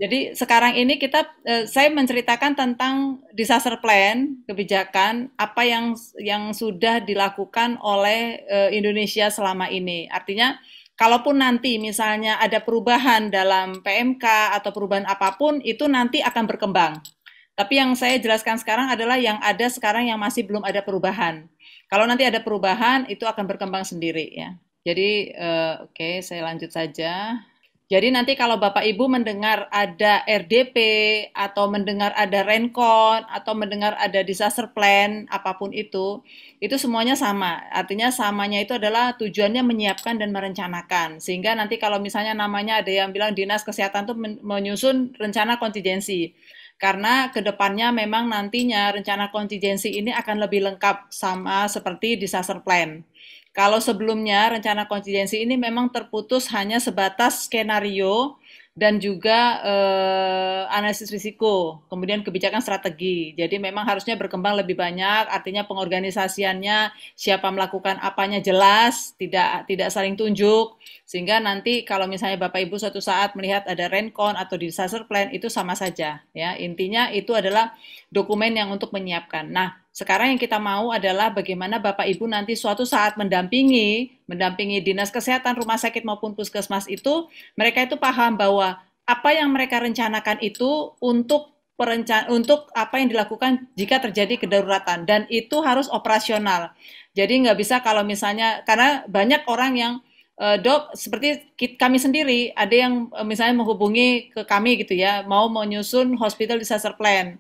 Jadi sekarang ini saya menceritakan tentang disaster plan, kebijakan apa yang sudah dilakukan oleh Indonesia selama ini. Artinya, kalaupun nanti misalnya ada perubahan dalam PMK atau perubahan apapun, itu nanti akan berkembang. Tapi yang saya jelaskan sekarang adalah yang ada sekarang yang masih belum ada perubahan. Kalau nanti ada perubahan, itu akan berkembang sendiri ya. Jadi, oke, saya lanjut saja. Jadi nanti kalau Bapak Ibu mendengar ada RDP atau mendengar ada Rencon atau mendengar ada disaster plan apapun itu semuanya sama. Artinya samanya itu adalah tujuannya menyiapkan dan merencanakan. Sehingga nanti kalau misalnya namanya ada yang bilang Dinas Kesehatan itu menyusun rencana kontingensi. Karena kedepannya memang nantinya rencana kontingensi ini akan lebih lengkap sama seperti disaster plan. Kalau sebelumnya rencana kontingensi ini memang terputus hanya sebatas skenario dan juga analisis risiko, kemudian kebijakan strategi. Jadi memang harusnya berkembang lebih banyak, artinya pengorganisasiannya, siapa melakukan apanya jelas, tidak saling tunjuk, sehingga nanti kalau misalnya Bapak Ibu suatu saat melihat ada Rencon atau disaster plan itu sama saja, ya. Intinya itu adalah dokumen yang untuk menyiapkan. Nah, sekarang yang kita mau adalah bagaimana Bapak Ibu nanti suatu saat mendampingi dinas kesehatan, rumah sakit maupun puskesmas itu, mereka itu paham bahwa apa yang mereka rencanakan itu untuk apa yang dilakukan jika terjadi kedaruratan dan itu harus operasional. Jadi nggak bisa kalau misalnya karena banyak orang yang dok seperti kami sendiri ada yang misalnya menghubungi ke kami gitu ya mau menyusun hospital disaster plan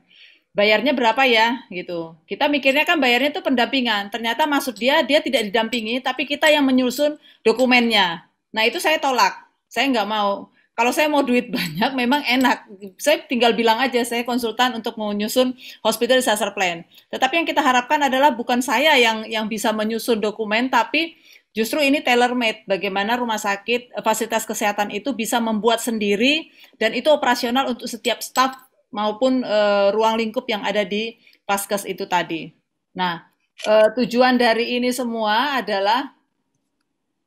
bayarnya berapa ya gitu. Kita mikirnya kan bayarnya itu pendampingan. Ternyata maksud dia tidak didampingi, tapi kita yang menyusun dokumennya. Nah itu saya tolak. Saya nggak mau. Kalau saya mau duit banyak, memang enak. Saya tinggal bilang aja, saya konsultan untuk menyusun hospital disaster plan. Tetapi yang kita harapkan adalah bukan saya yang bisa menyusun dokumen, tapi justru ini tailor made. Bagaimana rumah sakit, fasilitas kesehatan itu bisa membuat sendiri dan itu operasional untuk setiap staf maupun ruang lingkup yang ada di Paskes itu tadi. Nah, tujuan dari ini semua adalah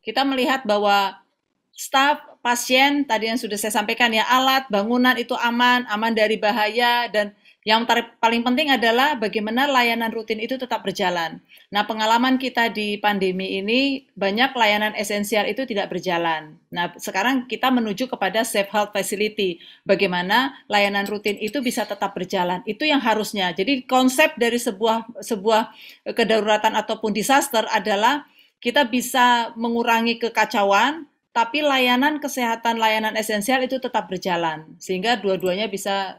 kita melihat bahwa staf, pasien, tadi yang sudah saya sampaikan ya, alat, bangunan itu aman, aman dari bahaya, dan yang paling penting adalah bagaimana layanan rutin itu tetap berjalan. Nah, pengalaman kita di pandemi ini, banyak layanan esensial itu tidak berjalan. Nah, sekarang kita menuju kepada safe health facility. Bagaimana layanan rutin itu bisa tetap berjalan. Itu yang harusnya. Jadi konsep dari sebuah kedaruratan ataupun disaster adalah kita bisa mengurangi kekacauan, tapi layanan kesehatan, layanan esensial itu tetap berjalan, sehingga dua-duanya bisa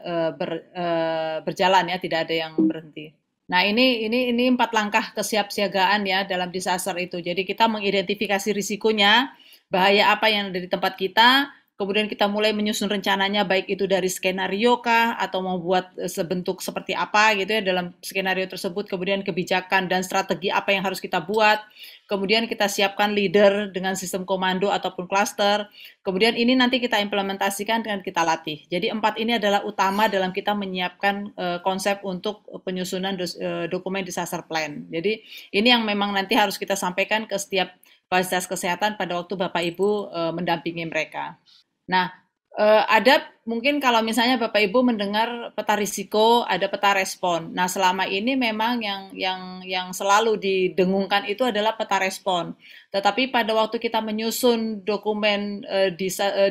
berjalan ya, tidak ada yang berhenti. Nah ini 4 langkah kesiapsiagaan ya dalam disaster itu. Jadi kita mengidentifikasi risikonya, bahaya apa yang ada di tempat kita, kemudian kita mulai menyusun rencananya baik itu dari skenario kah atau mau buat sebentuk seperti apa gitu ya dalam skenario tersebut, kemudian kebijakan dan strategi apa yang harus kita buat. Kemudian kita siapkan leader dengan sistem komando ataupun cluster. Kemudian ini nanti kita implementasikan dan kita latih. Jadi 4 ini adalah utama dalam kita menyiapkan konsep untuk penyusunan dokumen disaster plan. Jadi ini yang memang nanti harus kita sampaikan ke setiap fasilitas kesehatan pada waktu Bapak Ibu mendampingi mereka. Nah, ada mungkin kalau misalnya Bapak Ibu mendengar peta risiko, ada peta respon. Nah, selama ini memang yang selalu didengungkan itu adalah peta respon. Tetapi pada waktu kita menyusun dokumen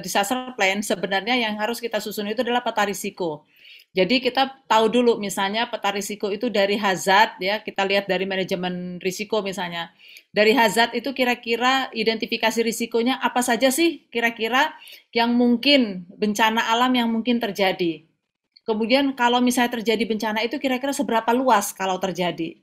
disaster plan, sebenarnya yang harus kita susun itu adalah peta risiko. Jadi kita tahu dulu misalnya peta risiko itu dari hazard ya, kita lihat dari manajemen risiko misalnya. Dari hazard itu kira-kira identifikasi risikonya apa saja sih kira-kira yang mungkin bencana alam yang mungkin terjadi. Kemudian kalau misalnya terjadi bencana itu kira-kira seberapa luas kalau terjadi.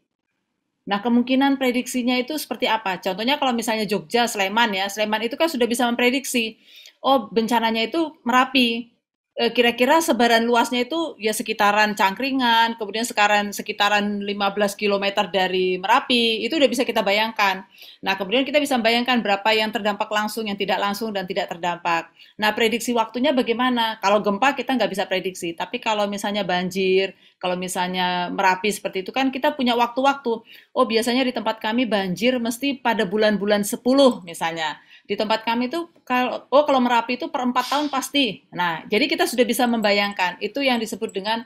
Nah, kemungkinan prediksinya itu seperti apa? Contohnya kalau misalnya Jogja, Sleman ya, Sleman itu kan sudah bisa memprediksi, oh bencananya itu Merapi. Kira-kira sebaran luasnya itu ya sekitaran Cangkringan, kemudian sekarang sekitaran 15 kilometer dari Merapi, itu udah bisa kita bayangkan. Nah, kemudian kita bisa bayangkan berapa yang terdampak langsung, yang tidak langsung, dan tidak terdampak. Nah, prediksi waktunya bagaimana? Kalau gempa kita nggak bisa prediksi, tapi kalau misalnya banjir, kalau misalnya Merapi seperti itu kan kita punya waktu-waktu. Oh, biasanya di tempat kami banjir mesti pada bulan-bulan 10 misalnya. di tempat kami itu kalau Merapi itu per 4 tahun pasti. Nah, jadi kita sudah bisa membayangkan itu yang disebut dengan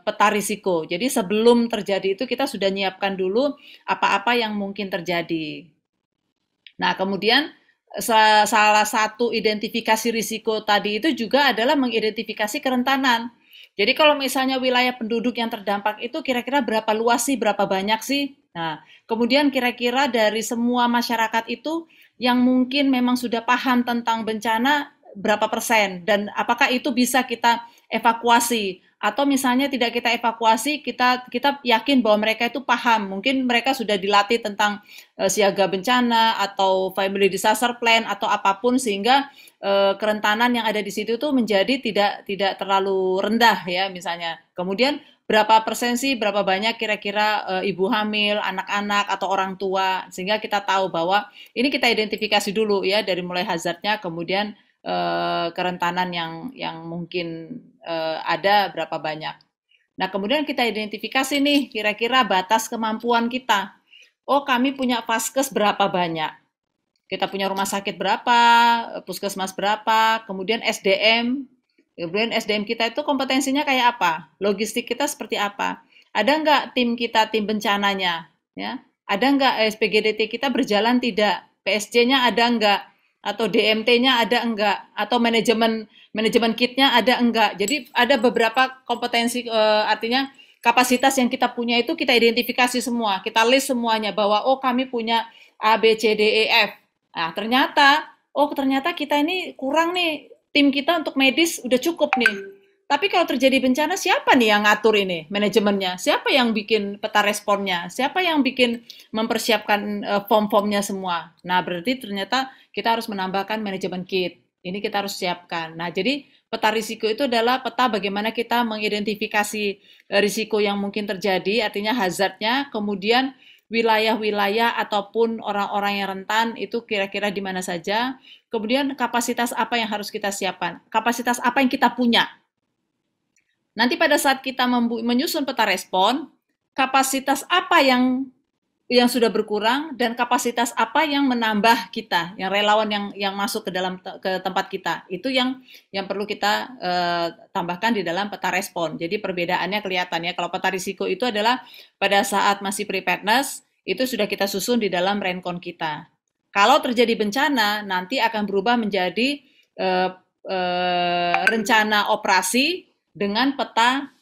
peta risiko. Jadi sebelum terjadi itu kita sudah nyiapkan dulu apa-apa yang mungkin terjadi. Nah, kemudian salah satu identifikasi risiko tadi itu juga adalah mengidentifikasi kerentanan. Jadi kalau misalnya wilayah penduduk yang terdampak itu kira-kira berapa luas sih, berapa banyak sih? Nah, kemudian kira-kira dari semua masyarakat itu yang mungkin memang sudah paham tentang bencana berapa persen dan apakah itu bisa kita evakuasi atau misalnya tidak kita evakuasi, kita kita yakin bahwa mereka itu paham, mungkin mereka sudah dilatih tentang siaga bencana atau family disaster plan atau apapun sehingga kerentanan yang ada di situ tuh menjadi tidak terlalu rendah ya misalnya. Kemudian berapa persen sih, berapa banyak kira-kira ibu hamil, anak-anak atau orang tua sehingga kita tahu bahwa ini kita identifikasi dulu ya dari mulai hazardnya kemudian kerentanan yang mungkin ada berapa banyak. Nah, kemudian kita identifikasi nih kira-kira batas kemampuan kita. Oh, kami punya vaskes berapa banyak? Kita punya rumah sakit berapa, puskesmas berapa, kemudian SDM, kemudian SDM kita itu kompetensinya kayak apa, logistik kita seperti apa, ada nggak tim kita, tim bencananya, ya, ada nggak SPGDT kita berjalan tidak, PSC-nya ada nggak, atau DMT-nya ada enggak, atau manajemen manajemen kitnya ada enggak. Jadi ada beberapa kompetensi, artinya kapasitas yang kita punya itu kita identifikasi semua, kita list semuanya bahwa oh kami punya A, B, C, D, E, F. Nah, ternyata kita ini kurang nih, tim kita untuk medis udah cukup nih. Tapi kalau terjadi bencana, siapa nih yang ngatur ini manajemennya? Siapa yang bikin peta responnya? Siapa yang bikin mempersiapkan form-formnya semua? Nah, berarti ternyata kita harus menambahkan manajemen kit. Ini kita harus siapkan. Nah, jadi peta risiko itu adalah peta bagaimana kita mengidentifikasi risiko yang mungkin terjadi, artinya hazardnya, kemudian wilayah-wilayah ataupun orang-orang yang rentan itu kira-kira di mana saja, kemudian kapasitas apa yang harus kita siapkan, kapasitas apa yang kita punya. Nanti pada saat kita menyusun peta respon, kapasitas apa yang sudah berkurang dan kapasitas apa yang menambah kita, yang relawan yang masuk ke tempat kita. Itu yang perlu kita tambahkan di dalam peta respon. Jadi perbedaannya kelihatan ya. Kalau peta risiko itu adalah pada saat masih preparedness, itu sudah kita susun di dalam rencon kita. Kalau terjadi bencana, nanti akan berubah menjadi rencana operasi dengan peta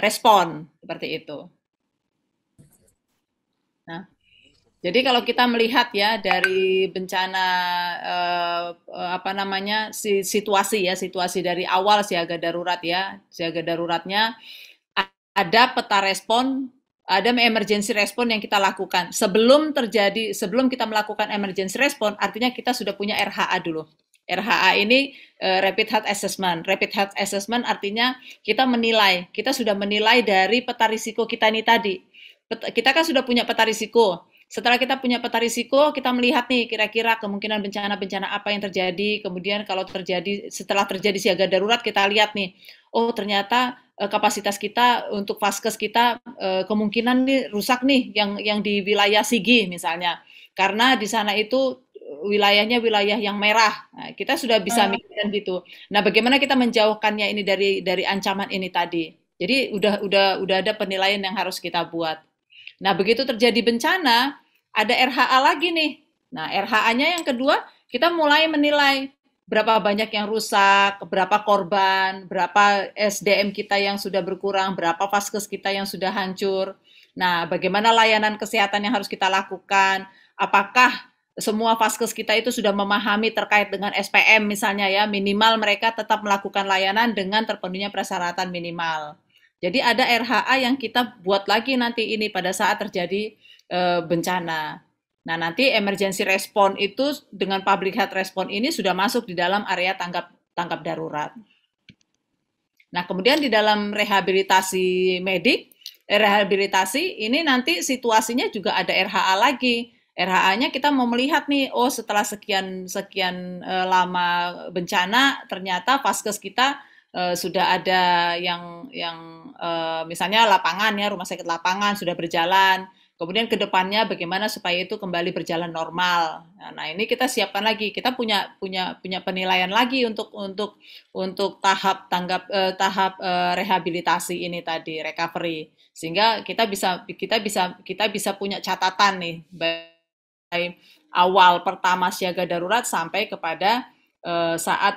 respon seperti itu. Nah, jadi kalau kita melihat ya dari bencana situasi dari awal siaga darurat ya, siaga daruratnya ada peta respon, ada emergency respon yang kita lakukan. Sebelum kita melakukan emergency respon, artinya kita sudah punya RHA dulu. RHA ini Rapid Health Assessment. Rapid Health Assessment artinya kita sudah menilai dari peta risiko kita ini tadi. Kita kan sudah punya peta risiko. Setelah kita punya peta risiko, kita melihat nih kira-kira kemungkinan bencana-bencana apa yang terjadi. Kemudian setelah terjadi siaga darurat, kita lihat nih, oh ternyata kapasitas kita untuk vaskes kita kemungkinan nih rusak nih yang di wilayah Sigi misalnya. Karena di sana itu wilayahnya wilayah yang merah. Nah, kita sudah bisa mikirkan gitu. Nah, bagaimana kita menjauhkannya ini dari ancaman ini tadi? Jadi udah ada penilaian yang harus kita buat. Nah, begitu terjadi bencana, ada RHA lagi nih. Nah, RHA-nya yang kedua, kita mulai menilai berapa banyak yang rusak, berapa korban, berapa SDM kita yang sudah berkurang, berapa vaskes kita yang sudah hancur. Nah, bagaimana layanan kesehatan yang harus kita lakukan? Apakah semua vaskes kita itu sudah memahami terkait dengan SPM misalnya ya, minimal mereka tetap melakukan layanan dengan terpenuhnya persyaratan minimal. Jadi ada RHA yang kita buat lagi nanti ini pada saat terjadi bencana. Nah, nanti emergency response itu dengan public health response ini sudah masuk di dalam area tanggap darurat. Nah, kemudian di dalam rehabilitasi ini nanti situasinya juga ada RHA lagi. RHA-nya kita mau melihat nih, oh setelah sekian lama bencana, ternyata vaskes kita sudah ada yang misalnya lapangan ya, rumah sakit lapangan sudah berjalan, Kemudian ke depannya bagaimana supaya itu kembali berjalan normal. Nah, ini kita siapkan lagi. Kita punya penilaian lagi untuk tahap rehabilitasi ini tadi, recovery. Sehingga kita bisa punya catatan nih dari awal pertama siaga darurat sampai kepada saat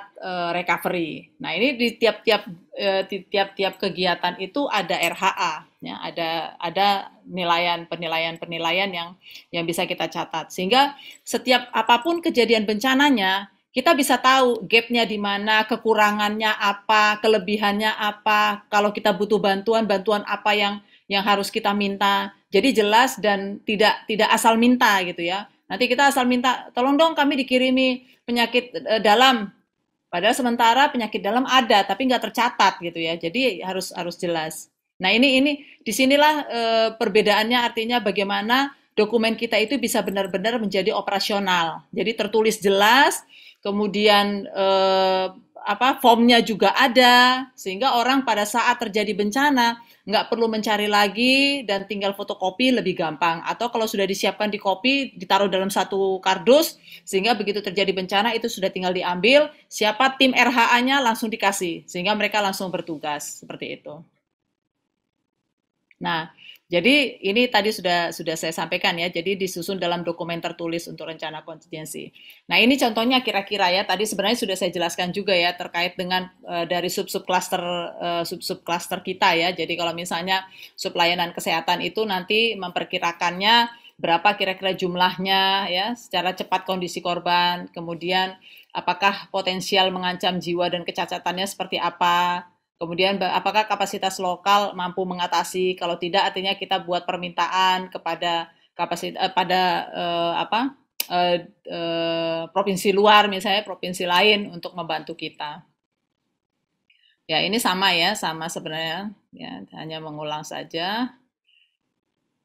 recovery. Nah, ini di tiap-tiap kegiatan itu ada RHA, ya, ada penilaian yang bisa kita catat. Sehingga setiap apapun kejadian bencananya, kita bisa tahu gapnya di mana, kekurangannya apa, kelebihannya apa, kalau kita butuh bantuan apa yang harus kita minta. Jadi jelas dan tidak asal minta gitu ya. Nanti kita asal minta, tolong dong kami dikirimi penyakit dalam. Padahal sementara penyakit dalam ada, tapi nggak tercatat gitu ya. Jadi harus jelas. Nah ini disinilah perbedaannya, artinya bagaimana dokumen kita itu bisa benar-benar menjadi operasional. Jadi tertulis jelas, kemudian formnya juga ada, sehingga orang pada saat terjadi bencana nggak perlu mencari lagi dan tinggal fotokopi lebih gampang. Atau kalau sudah disiapkan di kopi, ditaruh dalam satu kardus, sehingga begitu terjadi bencana itu sudah tinggal diambil, siapa tim RHA-nya langsung dikasih, sehingga mereka langsung bertugas, seperti itu. Nah, jadi ini tadi sudah saya sampaikan ya, jadi disusun dalam dokumen tertulis untuk rencana kontingensi. Nah, ini contohnya kira-kira ya, tadi sebenarnya sudah saya jelaskan juga ya terkait dengan dari sub-sub cluster kita ya. Jadi kalau misalnya sub layanan kesehatan itu nanti memperkirakannya berapa kira-kira jumlahnya ya, secara cepat kondisi korban, kemudian apakah potensial mengancam jiwa dan kecacatannya seperti apa, kemudian apakah kapasitas lokal mampu mengatasi? Kalau tidak, artinya kita buat permintaan kepada provinsi luar, misalnya provinsi lain untuk membantu kita. Ya ini sama ya, sama sebenarnya. Ya hanya mengulang saja.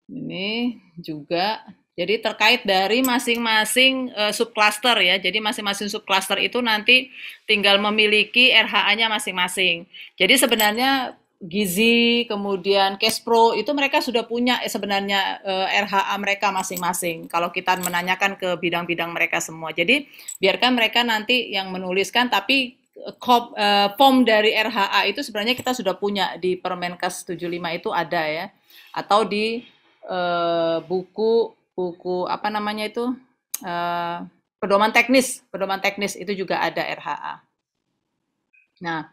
Ini juga. Jadi terkait dari masing-masing subcluster ya. Jadi masing-masing subcluster itu nanti tinggal memiliki RHA-nya masing-masing. Jadi sebenarnya Gizi, kemudian Cashpro itu mereka sudah punya sebenarnya RHA mereka masing-masing. Kalau kita menanyakan ke bidang-bidang mereka semua. Jadi biarkan mereka nanti yang menuliskan, tapi form dari RHA itu sebenarnya kita sudah punya di Permenkes 75 itu ada ya. Atau di buku apa namanya itu, pedoman teknis itu juga ada RHA. Nah,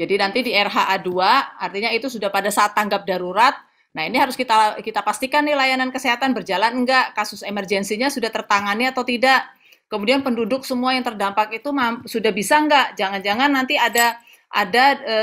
jadi nanti di RHA 2 artinya itu sudah pada saat tanggap darurat. Nah, ini harus kita pastikan nih layanan kesehatan berjalan enggak, kasus emergensinya sudah tertangani atau tidak. Kemudian penduduk semua yang terdampak itu sudah bisa enggak? Jangan-jangan nanti ada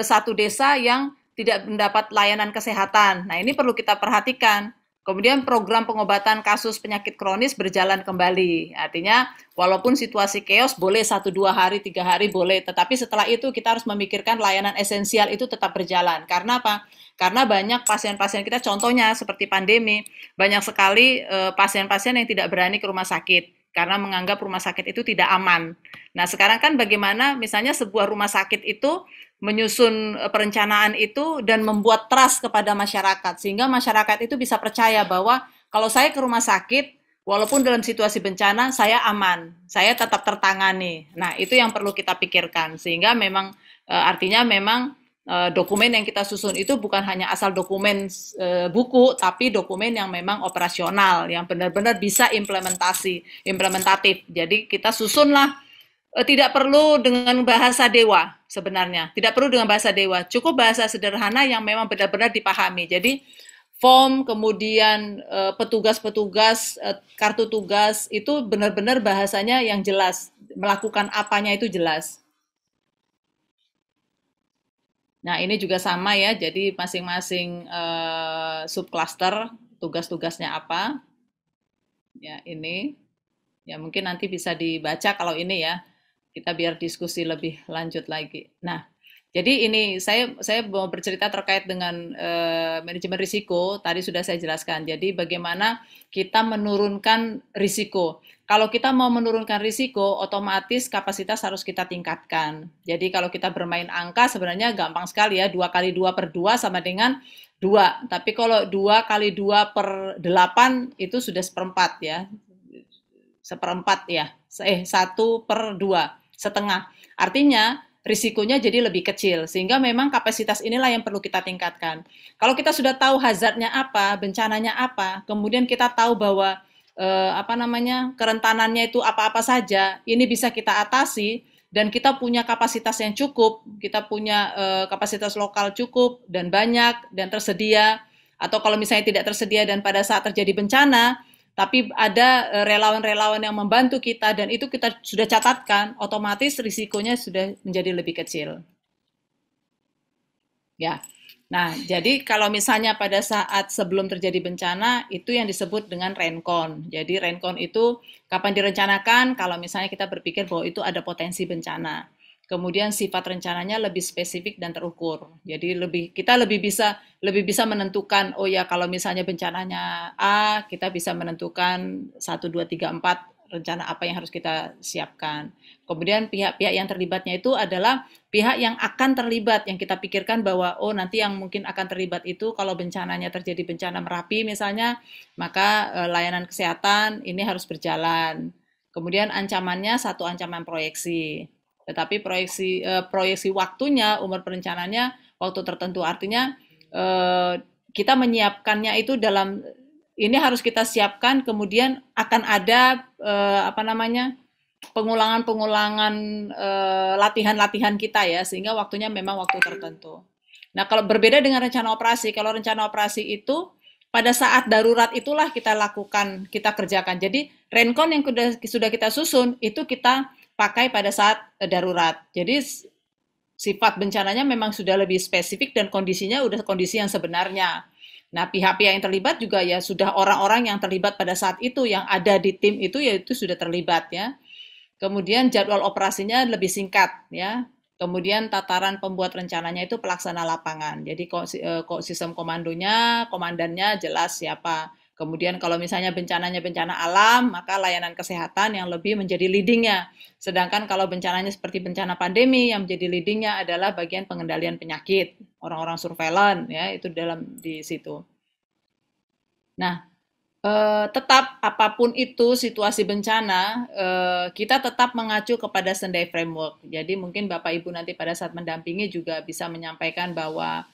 satu desa yang tidak mendapat layanan kesehatan. Nah, ini perlu kita perhatikan. Kemudian program pengobatan kasus penyakit kronis berjalan kembali. Artinya walaupun situasi chaos boleh 1-2 hari, 3 hari boleh. Tetapi setelah itu kita harus memikirkan layanan esensial itu tetap berjalan. Karena apa? Karena banyak pasien-pasien kita, contohnya seperti pandemi, banyak sekali pasien-pasien yang tidak berani ke rumah sakit karena menganggap rumah sakit itu tidak aman. Nah sekarang kan bagaimana misalnya sebuah rumah sakit itu menyusun perencanaan itu dan membuat trust kepada masyarakat, sehingga masyarakat itu bisa percaya bahwa kalau saya ke rumah sakit, walaupun dalam situasi bencana, saya aman, saya tetap tertangani. Nah, itu yang perlu kita pikirkan, sehingga memang artinya memang dokumen yang kita susun itu bukan hanya asal dokumen buku, tapi dokumen yang memang operasional, yang benar-benar bisa implementatif. Jadi kita susunlah. Tidak perlu dengan bahasa dewa sebenarnya. Tidak perlu dengan bahasa dewa. Cukup bahasa sederhana yang memang benar-benar dipahami. Jadi form, kemudian petugas-petugas, kartu tugas itu benar-benar bahasanya yang jelas. Melakukan apanya itu jelas. Nah ini juga sama ya. Jadi masing-masing subcluster tugas-tugasnya apa. Ya ini. Ya mungkin nanti bisa dibaca kalau ini ya. Kita biar diskusi lebih lanjut lagi. Nah, Jadi ini saya mau bercerita terkait dengan manajemen risiko. Tadi sudah saya jelaskan. Jadi bagaimana kita menurunkan risiko. Kalau kita mau menurunkan risiko, otomatis kapasitas harus kita tingkatkan. Jadi kalau kita bermain angka sebenarnya gampang sekali ya. 2 kali 2 per 2 sama dengan 2. Tapi kalau 2 kali 2 per 8 itu sudah seperempat ya. Seperempat ya. 1/2, setengah. Artinya risikonya jadi lebih kecil, sehingga memang kapasitas inilah yang perlu kita tingkatkan. Kalau kita sudah tahu hazardnya apa, bencananya apa, kemudian kita tahu bahwa apa namanya, kerentanannya itu apa-apa saja, ini bisa kita atasi, dan kita punya kapasitas yang cukup, kita punya kapasitas lokal cukup dan banyak dan tersedia, atau kalau misalnya tidak tersedia dan pada saat terjadi bencana, tapi ada relawan-relawan yang membantu kita dan itu kita sudah catatkan, otomatis risikonya sudah menjadi lebih kecil. Ya. Nah, jadi kalau misalnya pada saat sebelum terjadi bencana, itu yang disebut dengan rencon. Jadi rencon itu kapan direncanakan kalau misalnya kita berpikir bahwa itu ada potensi bencana. Kemudian sifat rencananya lebih spesifik dan terukur. Jadi kita lebih bisa menentukan, oh ya kalau misalnya bencananya A, kita bisa menentukan 1, 2, 3, 4 rencana apa yang harus kita siapkan. Kemudian pihak-pihak yang terlibatnya itu adalah pihak yang akan terlibat, yang kita pikirkan bahwa oh nanti yang mungkin akan terlibat itu kalau bencananya terjadi bencana Merapi misalnya, maka layanan kesehatan ini harus berjalan. Kemudian ancamannya satu ancaman proyeksi. Tetapi proyeksi waktunya, umur perencanaannya waktu tertentu. Artinya kita menyiapkannya itu dalam ini harus kita siapkan, kemudian akan ada apa namanya pengulangan-pengulangan latihan-latihan kita ya, sehingga waktunya memang waktu tertentu. Nah, kalau berbeda dengan rencana operasi, kalau rencana operasi itu pada saat darurat itulah kita lakukan, kita kerjakan. Jadi rencon yang sudah kita susun itu kita pakai pada saat darurat. Jadi sifat bencananya memang sudah lebih spesifik dan kondisinya udah kondisi yang sebenarnya. Nah, pihak-pihak yang terlibat juga ya sudah orang-orang yang terlibat pada saat itu, yang ada di tim itu ya itu sudah terlibat ya. Kemudian jadwal operasinya lebih singkat ya. Kemudian tataran pembuat rencananya itu pelaksana lapangan. Jadi kok sistem komandonya, komandannya jelas siapa. Kemudian kalau misalnya bencananya bencana alam, maka layanan kesehatan yang lebih menjadi leadingnya. Sedangkan kalau bencananya seperti bencana pandemi, yang menjadi leadingnya adalah bagian pengendalian penyakit, orang-orang surveillance ya itu di situ. Nah, tetap apapun itu situasi bencana, kita tetap mengacu kepada Sendai Framework. Jadi mungkin Bapak Ibu nanti pada saat mendampingi juga bisa menyampaikan bahwa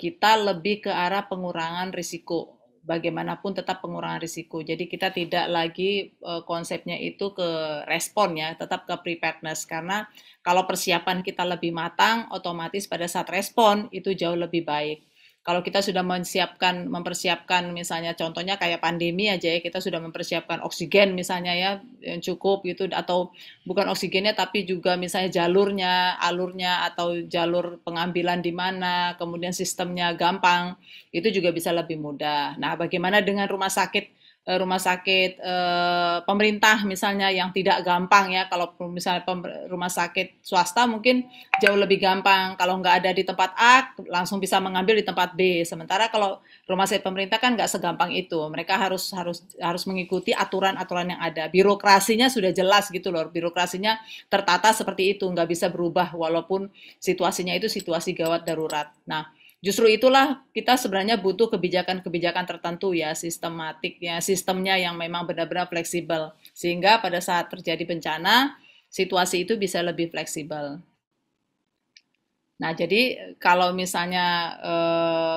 kita lebih ke arah pengurangan risiko. Bagaimanapun tetap pengurangan risiko. Jadi kita tidak lagi konsepnya itu ke respon ya, tetap ke preparedness. Karena kalau persiapan kita lebih matang, otomatis pada saat respon itu jauh lebih baik. Kalau kita sudah mempersiapkan misalnya contohnya kayak pandemi aja ya, kita sudah mempersiapkan oksigen misalnya ya yang cukup gitu, atau bukan oksigennya tapi juga misalnya jalurnya, alurnya atau jalur pengambilan di mana, kemudian sistemnya gampang, itu juga bisa lebih mudah. Nah, bagaimana dengan rumah sakit pemerintah misalnya yang tidak gampang ya, kalau misalnya rumah sakit swasta mungkin jauh lebih gampang, kalau nggak ada di tempat A langsung bisa mengambil di tempat B, sementara kalau rumah sakit pemerintah kan nggak segampang itu, mereka harus mengikuti aturan-aturan yang ada, birokrasinya sudah jelas gitu loh, birokrasinya tertata seperti itu, nggak bisa berubah walaupun situasinya itu situasi gawat darurat. Nah, justru itulah kita sebenarnya butuh kebijakan-kebijakan tertentu ya, sistematik ya, sistemnya yang memang benar-benar fleksibel. Sehingga pada saat terjadi bencana, situasi itu bisa lebih fleksibel. Nah, jadi kalau misalnya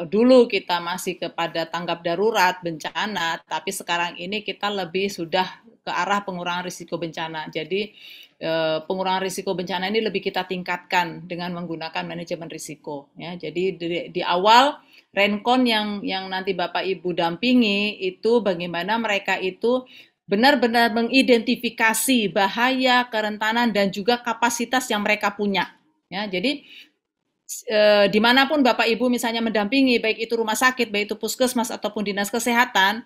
dulu kita masih kepada tanggap darurat bencana, tapi sekarang ini kita lebih sudah ke arah pengurangan risiko bencana. Jadi pengurangan risiko bencana ini lebih kita tingkatkan dengan menggunakan manajemen risiko. Ya, jadi di awal rencon yang nanti Bapak Ibu dampingi itu bagaimana mereka itu benar-benar mengidentifikasi bahaya, kerentanan dan juga kapasitas yang mereka punya. Ya, jadi dimanapun Bapak Ibu misalnya mendampingi, baik itu rumah sakit, baik itu puskesmas ataupun dinas kesehatan,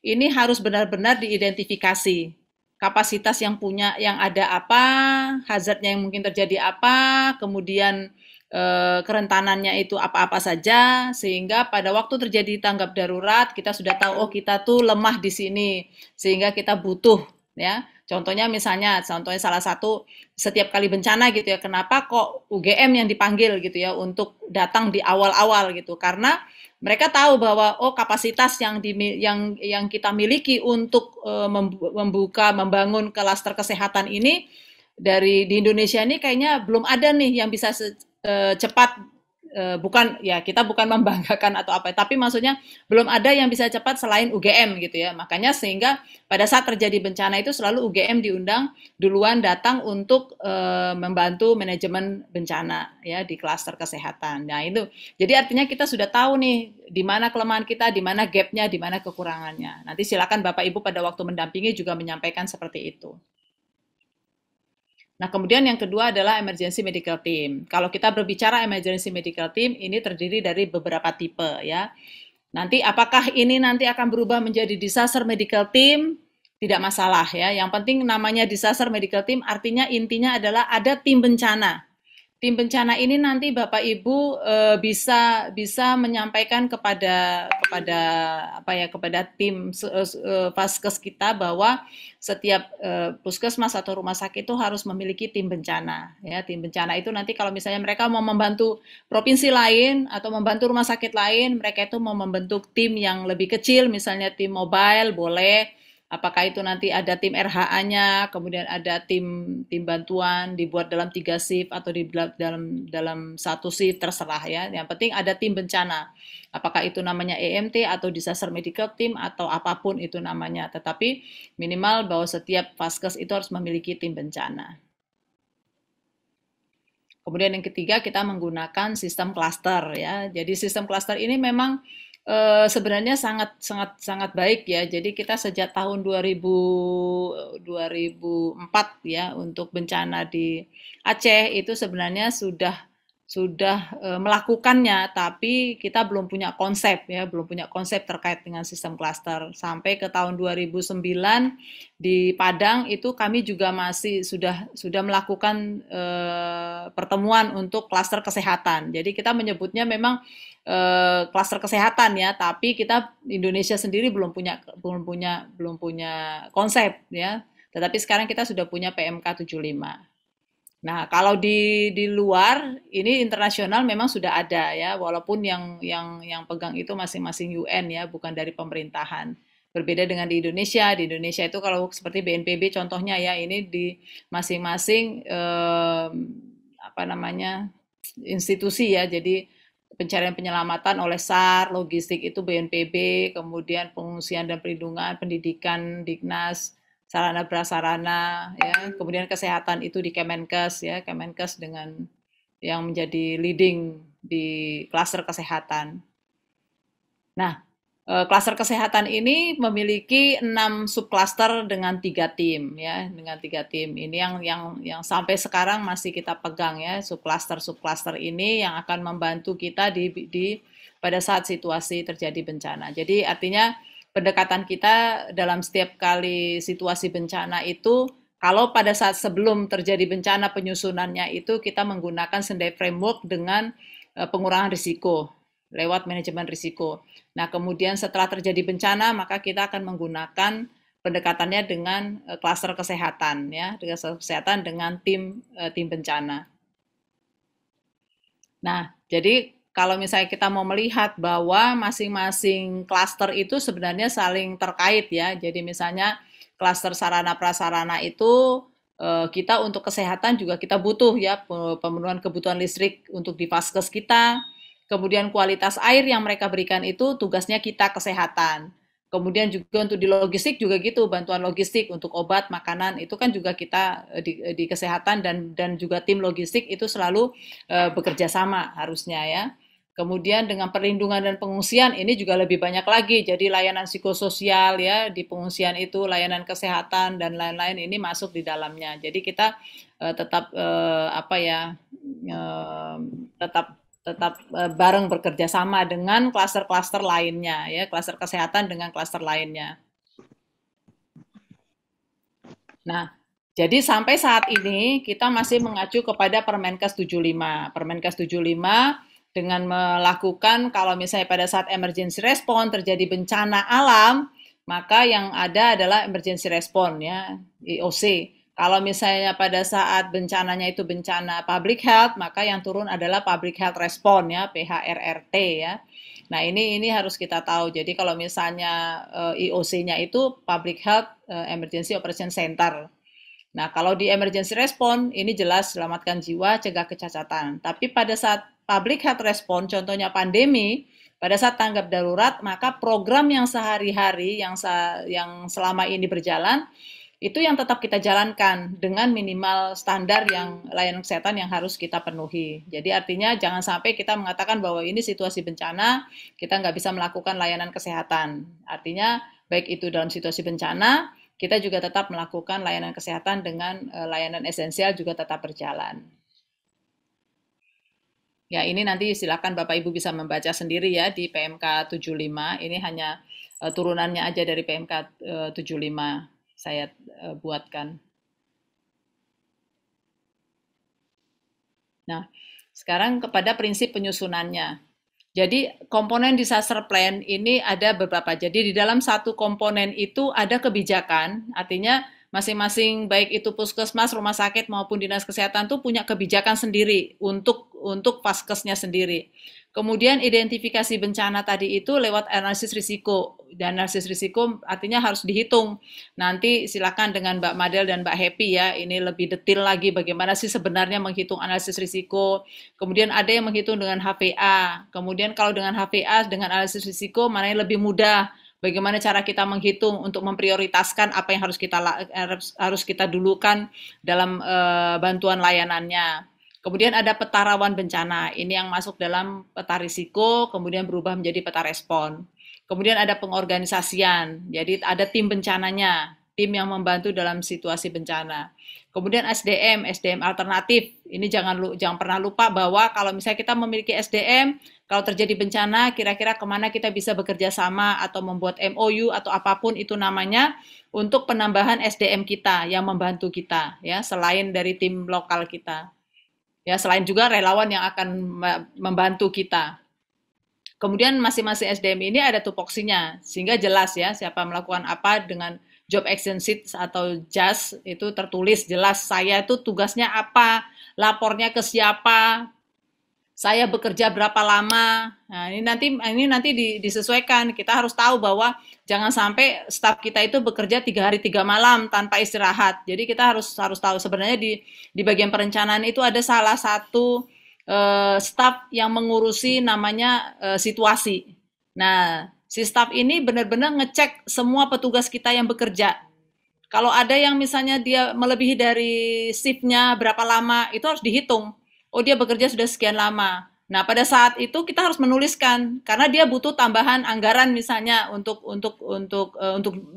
ini harus benar-benar diidentifikasi kapasitas yang ada apa, hazardnya yang mungkin terjadi apa, kemudian kerentanannya itu apa-apa saja, sehingga pada waktu terjadi tanggap darurat kita sudah tahu oh kita tuh lemah di sini, sehingga kita butuh ya. Contohnya salah satu setiap kali bencana gitu ya, kenapa kok UGM yang dipanggil gitu ya untuk datang di awal-awal gitu? Karena mereka tahu bahwa oh kapasitas yang kita miliki untuk membangun klaster kesehatan ini di Indonesia ini kayaknya belum ada nih yang bisa cepat, bukan ya kita bukan membanggakan atau apa, tapi maksudnya belum ada yang bisa cepat selain UGM gitu ya. Makanya sehingga pada saat terjadi bencana itu selalu UGM diundang duluan datang untuk membantu manajemen bencana ya di klaster kesehatan. Nah itu, jadi artinya kita sudah tahu nih di mana kelemahan kita, di mana gapnya, di mana kekurangannya. Nanti silakan Bapak Ibu pada waktu mendampingi juga menyampaikan seperti itu. Nah, kemudian yang kedua adalah emergency medical team. Kalau kita berbicara emergency medical team, ini terdiri dari beberapa tipe ya. Nanti apakah ini nanti akan berubah menjadi disaster medical team? Tidak masalah ya. Yang penting namanya disaster medical team artinya intinya adalah ada tim bencana. Tim bencana ini nanti Bapak Ibu bisa bisa menyampaikan kepada apa ya kepada tim Vaskes kita bahwa setiap puskesmas atau rumah sakit itu harus memiliki tim bencana ya. Tim bencana itu nanti kalau misalnya mereka mau membantu provinsi lain atau membantu rumah sakit lain, mereka itu mau membentuk tim yang lebih kecil, misalnya tim mobile boleh. Apakah itu nanti ada tim RHA-nya, kemudian ada tim tim bantuan dibuat dalam 3 shift atau di dalam 1 shift, terserah ya. Yang penting ada tim bencana. Apakah itu namanya EMT atau disaster medical team atau apapun itu namanya. Tetapi minimal bahwa setiap Vaskes itu harus memiliki tim bencana. Kemudian yang ketiga kita menggunakan sistem cluster ya. Jadi sistem cluster ini memang sebenarnya sangat sangat sangat baik ya. Jadi kita sejak tahun 2004 ya untuk bencana di Aceh itu sebenarnya sudah melakukannya, tapi kita belum punya konsep ya, belum punya konsep terkait dengan sistem klaster. Sampai ke tahun 2009 di Padang itu kami juga masih sudah melakukan pertemuan untuk klaster kesehatan. Jadi kita menyebutnya memang klaster kesehatan ya, tapi kita Indonesia sendiri belum punya konsep ya. Tetapi sekarang kita sudah punya PMK 75. Nah, kalau di luar ini internasional memang sudah ada ya, walaupun yang pegang itu masing-masing UN ya, bukan dari pemerintahan. Berbeda dengan di Indonesia itu kalau seperti BNPB contohnya ya, ini di masing-masing apa namanya institusi ya, jadi pencarian penyelamatan oleh SAR, logistik itu BNPB, kemudian pengungsian dan perlindungan, pendidikan Dignas, sarana prasarana ya, kemudian kesehatan itu di Kemenkes ya, Kemenkes dengan yang menjadi leading di klaster kesehatan. Nah, klaster kesehatan ini memiliki 6 subklaster dengan 3 tim ya, dengan 3 tim. Ini yang sampai sekarang masih kita pegang ya, subklaster ini yang akan membantu kita pada saat situasi terjadi bencana. Jadi artinya pendekatan kita dalam setiap kali situasi bencana itu, kalau pada saat sebelum terjadi bencana penyusunannya itu kita menggunakan Sendai Framework dengan pengurangan risiko lewat manajemen risiko. Nah, kemudian setelah terjadi bencana, maka kita akan menggunakan pendekatannya dengan klaster kesehatan ya, dengan kesehatan dengan tim bencana. Nah, jadi kalau misalnya kita mau melihat bahwa masing-masing klaster itu sebenarnya saling terkait ya. Jadi misalnya klaster sarana prasarana itu kita untuk kesehatan juga kita butuh ya pemenuhan kebutuhan listrik untuk di vaskes kita. Kemudian kualitas air yang mereka berikan itu tugasnya kita kesehatan. Kemudian juga untuk di logistik juga gitu, bantuan logistik untuk obat, makanan itu kan juga kita di kesehatan dan juga tim logistik itu selalu bekerja sama harusnya ya. Kemudian dengan perlindungan dan pengungsian ini juga lebih banyak lagi. Jadi layanan psikososial ya di pengungsian itu, layanan kesehatan dan lain-lain ini masuk di dalamnya. Jadi kita tetap apa ya tetap tetap bareng bekerja sama dengan klaster-klaster lainnya ya, klaster kesehatan dengan klaster lainnya. Nah, Jadi sampai saat ini kita masih mengacu kepada Permenkes 75. Permenkes 75 dengan melakukan kalau misalnya pada saat emergency response terjadi bencana alam, maka yang ada adalah emergency response ya, EOC. Kalau misalnya pada saat bencananya itu bencana public health, maka yang turun adalah public health response ya, PHRRT ya. Nah, ini harus kita tahu. Jadi kalau misalnya EOC-nya itu Public Health Emergency Operation Center. Nah, kalau di emergency response, ini jelas selamatkan jiwa, cegah kecacatan. Tapi pada saat public health response, contohnya pandemi, pada saat tanggap darurat, maka program yang sehari-hari, yang selama ini berjalan, itu yang tetap kita jalankan dengan minimal standar yang layanan kesehatan yang harus kita penuhi. Jadi artinya jangan sampai kita mengatakan bahwa ini situasi bencana, kita nggak bisa melakukan layanan kesehatan. Artinya baik itu dalam situasi bencana, kita juga tetap melakukan layanan kesehatan dengan layanan esensial juga tetap berjalan. Ya, ini nanti silakan Bapak Ibu bisa membaca sendiri ya di PMK 75. Ini hanya turunannya aja dari PMK 75 saya buatkan. Nah, sekarang kepada prinsip penyusunannya. Jadi komponen disaster plan ini ada beberapa. Jadi di dalam satu komponen itu ada kebijakan, artinya masing-masing baik itu puskesmas, rumah sakit maupun dinas kesehatan tuh punya kebijakan sendiri untuk vaskesnya sendiri. Kemudian identifikasi bencana tadi itu lewat analisis risiko. Dan analisis risiko artinya harus dihitung. Nanti silakan dengan Mbak Madel dan Mbak Happy ya, ini lebih detail lagi bagaimana sih sebenarnya menghitung analisis risiko. Kemudian ada yang menghitung dengan HVA. Kemudian kalau dengan HVA, dengan analisis risiko, mana yang lebih mudah. Bagaimana cara kita menghitung untuk memprioritaskan apa yang harus kita dulukan dalam bantuan layanannya. Kemudian ada peta rawan bencana, ini yang masuk dalam peta risiko, kemudian berubah menjadi peta respon. Kemudian ada pengorganisasian, jadi ada tim bencananya, tim yang membantu dalam situasi bencana. Kemudian SDM alternatif. Ini jangan pernah lupa bahwa kalau misalnya kita memiliki SDM, kalau terjadi bencana, kira-kira kemana kita bisa bekerja sama atau membuat MOU atau apapun itu namanya untuk penambahan SDM kita yang membantu kita, ya selain dari tim lokal kita. Ya, selain juga relawan yang akan membantu kita. Kemudian masing-masing SDM ini ada tupoksinya, sehingga jelas ya siapa melakukan apa dengan job action sheet atau JAS itu tertulis jelas saya itu tugasnya apa, lapornya ke siapa, saya bekerja berapa lama. Nah, ini nanti disesuaikan. Kita harus tahu bahwa jangan sampai staf kita itu bekerja 3 hari 3 malam tanpa istirahat. Jadi kita harus tahu sebenarnya di bagian perencanaan itu ada salah satu staf yang mengurusi namanya situasi. Nah, si staf ini benar-benar ngecek semua petugas kita yang bekerja. Kalau ada yang misalnya dia melebihi dari shiftnya berapa lama, itu harus dihitung. Oh, dia bekerja sudah sekian lama. Nah, pada saat itu kita harus menuliskan karena dia butuh tambahan anggaran misalnya untuk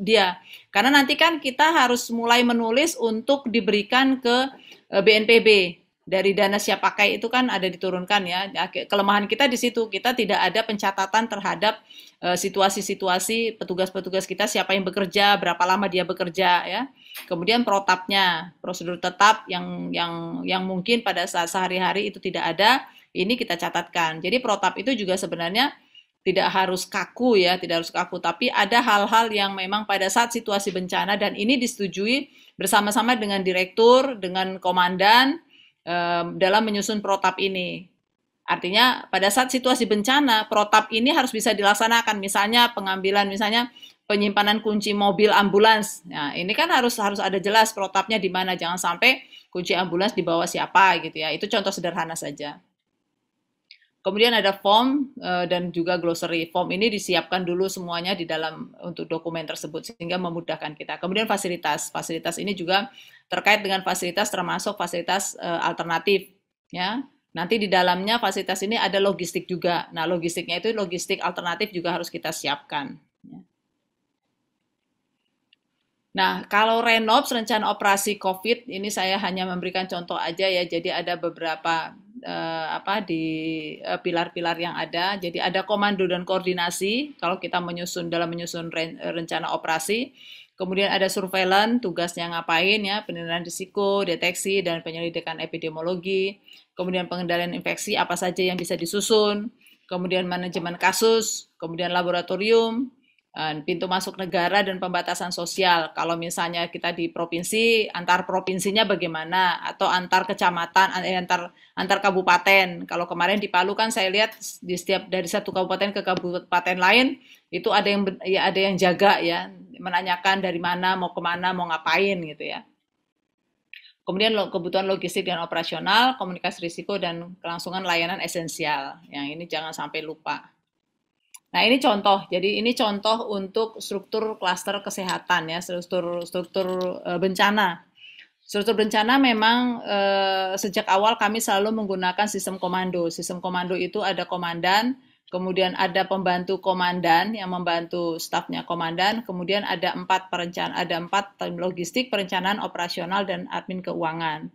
dia. Karena nanti kan kita harus mulai menulis untuk diberikan ke BNPB. Dari dana siap pakai itu kan ada diturunkan ya. Kelemahan kita di situ, kita tidak ada pencatatan terhadap situasi-situasi petugas-petugas kita siapa yang bekerja, berapa lama dia bekerja ya. Kemudian protapnya, prosedur tetap yang mungkin pada saat sehari-hari itu tidak ada, ini kita catatkan. Jadi protap itu juga sebenarnya tidak harus kaku ya, tidak harus kaku, tapi ada hal-hal yang memang pada saat situasi bencana dan ini disetujui bersama-sama dengan direktur, dengan komandan dalam menyusun protap ini. Artinya pada saat situasi bencana, protap ini harus bisa dilaksanakan. Misalnya pengambilan, misalnya penyimpanan kunci mobil ambulans. Nah, ini kan harus ada jelas protapnya di mana. Jangan sampai kunci ambulans dibawa siapa gitu ya. Itu contoh sederhana saja. Kemudian ada form dan juga glossary. Form ini disiapkan dulu semuanya di dalam untuk dokumen tersebut sehingga memudahkan kita. Kemudian fasilitas. Fasilitas ini juga terkait dengan fasilitas termasuk fasilitas alternatif ya. Nanti di dalamnya fasilitas ini ada logistik juga. Nah, logistiknya itu logistik alternatif juga harus kita siapkan. Nah, kalau Renops rencana operasi COVID ini saya hanya memberikan contoh aja ya. Jadi ada beberapa apa di pilar-pilar yang ada. Jadi ada komando dan koordinasi kalau kita menyusun rencana operasi. Kemudian ada surveillance, tugasnya ngapain ya, penilaian risiko, deteksi dan penyelidikan epidemiologi. Kemudian pengendalian infeksi apa saja yang bisa disusun. Kemudian manajemen kasus, kemudian laboratorium, pintu masuk negara dan pembatasan sosial. Kalau misalnya kita di provinsi, antar provinsinya bagaimana atau antar kecamatan, antar kabupaten. Kalau kemarin di Palu kan saya lihat di setiap dari satu kabupaten ke kabupaten lain itu ada yang ya ada yang jaga ya, menanyakan dari mana, mau kemana, mau ngapain gitu ya. Kemudian kebutuhan logistik dan operasional, komunikasi risiko dan kelangsungan layanan esensial. Yang ini jangan sampai lupa. Nah, ini contoh. Jadi ini contoh untuk struktur klaster kesehatan ya, struktur bencana. Struktur bencana memang sejak awal kami selalu menggunakan sistem komando. Sistem komando itu ada komandan, kemudian ada pembantu komandan yang membantu stafnya komandan, kemudian ada empat logistik, perencanaan, operasional, dan admin keuangan.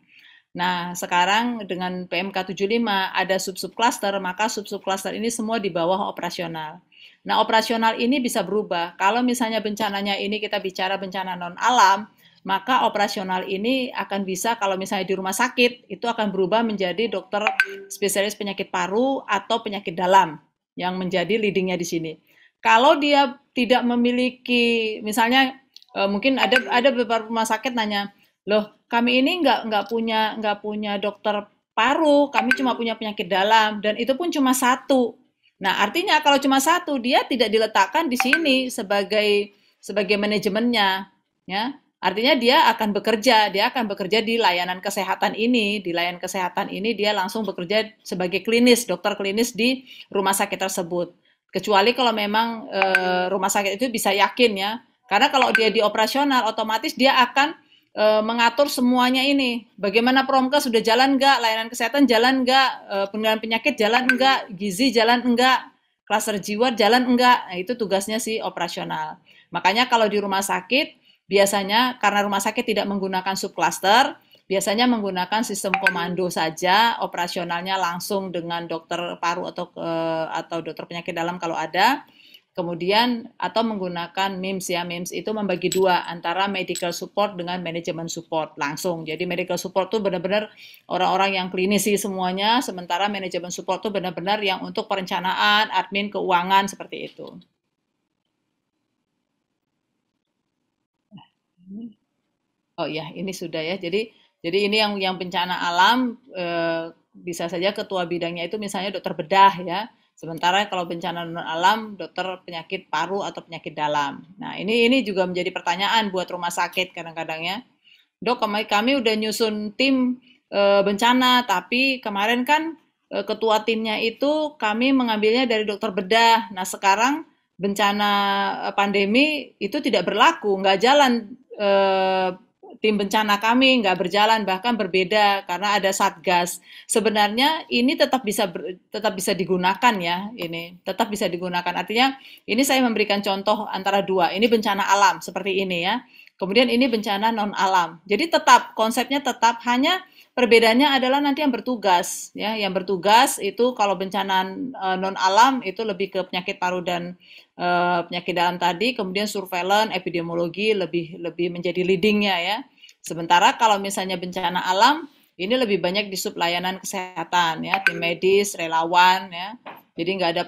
Nah, sekarang dengan PMK 75 ada sub-sub cluster, maka sub-sub cluster ini semua di bawah operasional. Nah, operasional ini bisa berubah. Kalau misalnya bencananya ini kita bicara bencana non-alam, maka operasional ini akan bisa kalau misalnya di rumah sakit, itu akan berubah menjadi dokter spesialis penyakit paru atau penyakit dalam yang menjadi leadingnya di sini. Kalau dia tidak memiliki, misalnya mungkin ada beberapa rumah sakit nanya, loh kami ini nggak punya dokter paru, kami cuma punya penyakit dalam dan itu pun cuma satu. Nah, artinya kalau cuma satu, dia tidak diletakkan di sini sebagai manajemennya, ya. Artinya dia akan bekerja di layanan kesehatan ini, di layanan kesehatan ini dia langsung bekerja sebagai klinis, dokter klinis di rumah sakit tersebut. Kecuali kalau memang rumah sakit itu bisa yakin ya, karena kalau dia di operasional, otomatis dia akan mengatur semuanya ini. Bagaimana Promkes sudah jalan enggak, layanan kesehatan jalan enggak, pengendalian penyakit jalan enggak, gizi jalan enggak, klaster jiwa jalan enggak. Nah, itu tugasnya si operasional. Makanya kalau di rumah sakit biasanya karena rumah sakit tidak menggunakan subcluster, biasanya menggunakan sistem komando saja, operasionalnya langsung dengan dokter paru atau dokter penyakit dalam kalau ada. Kemudian atau menggunakan MIMS ya, MIMS itu membagi dua antara medical support dengan manajemen support langsung. Jadi medical support itu benar-benar orang-orang yang klinisi semuanya, sementara manajemen support itu benar-benar yang untuk perencanaan, admin, keuangan seperti itu. Oh iya, ini sudah ya. Jadi ini yang bencana alam bisa saja ketua bidangnya itu misalnya dokter bedah ya. Sementara kalau bencana non alam dokter penyakit paru atau penyakit dalam. Nah, ini juga menjadi pertanyaan buat rumah sakit kadang-kadang ya. Dok, kami udah nyusun tim bencana, tapi kemarin kan ketua timnya itu kami mengambilnya dari dokter bedah. Nah, sekarang bencana pandemi itu tidak berlaku, nggak jalan eh, tim bencana kami nggak berjalan bahkan berbeda karena ada satgas. Sebenarnya ini tetap bisa digunakan ya, ini tetap bisa digunakan. Artinya ini saya memberikan contoh antara dua. Ini bencana alam seperti ini ya. Kemudian ini bencana non alam. Jadi tetap konsepnya tetap, hanya perbedaannya adalah nanti yang bertugas ya. Yang bertugas itu kalau bencana non alam itu lebih ke penyakit paru dan penyakit dalam tadi, kemudian surveillance, epidemiologi lebih lebih menjadi leadingnya ya. Sementara kalau misalnya bencana alam ini lebih banyak di sub layanan kesehatan ya, tim medis, relawan ya. Jadi nggak ada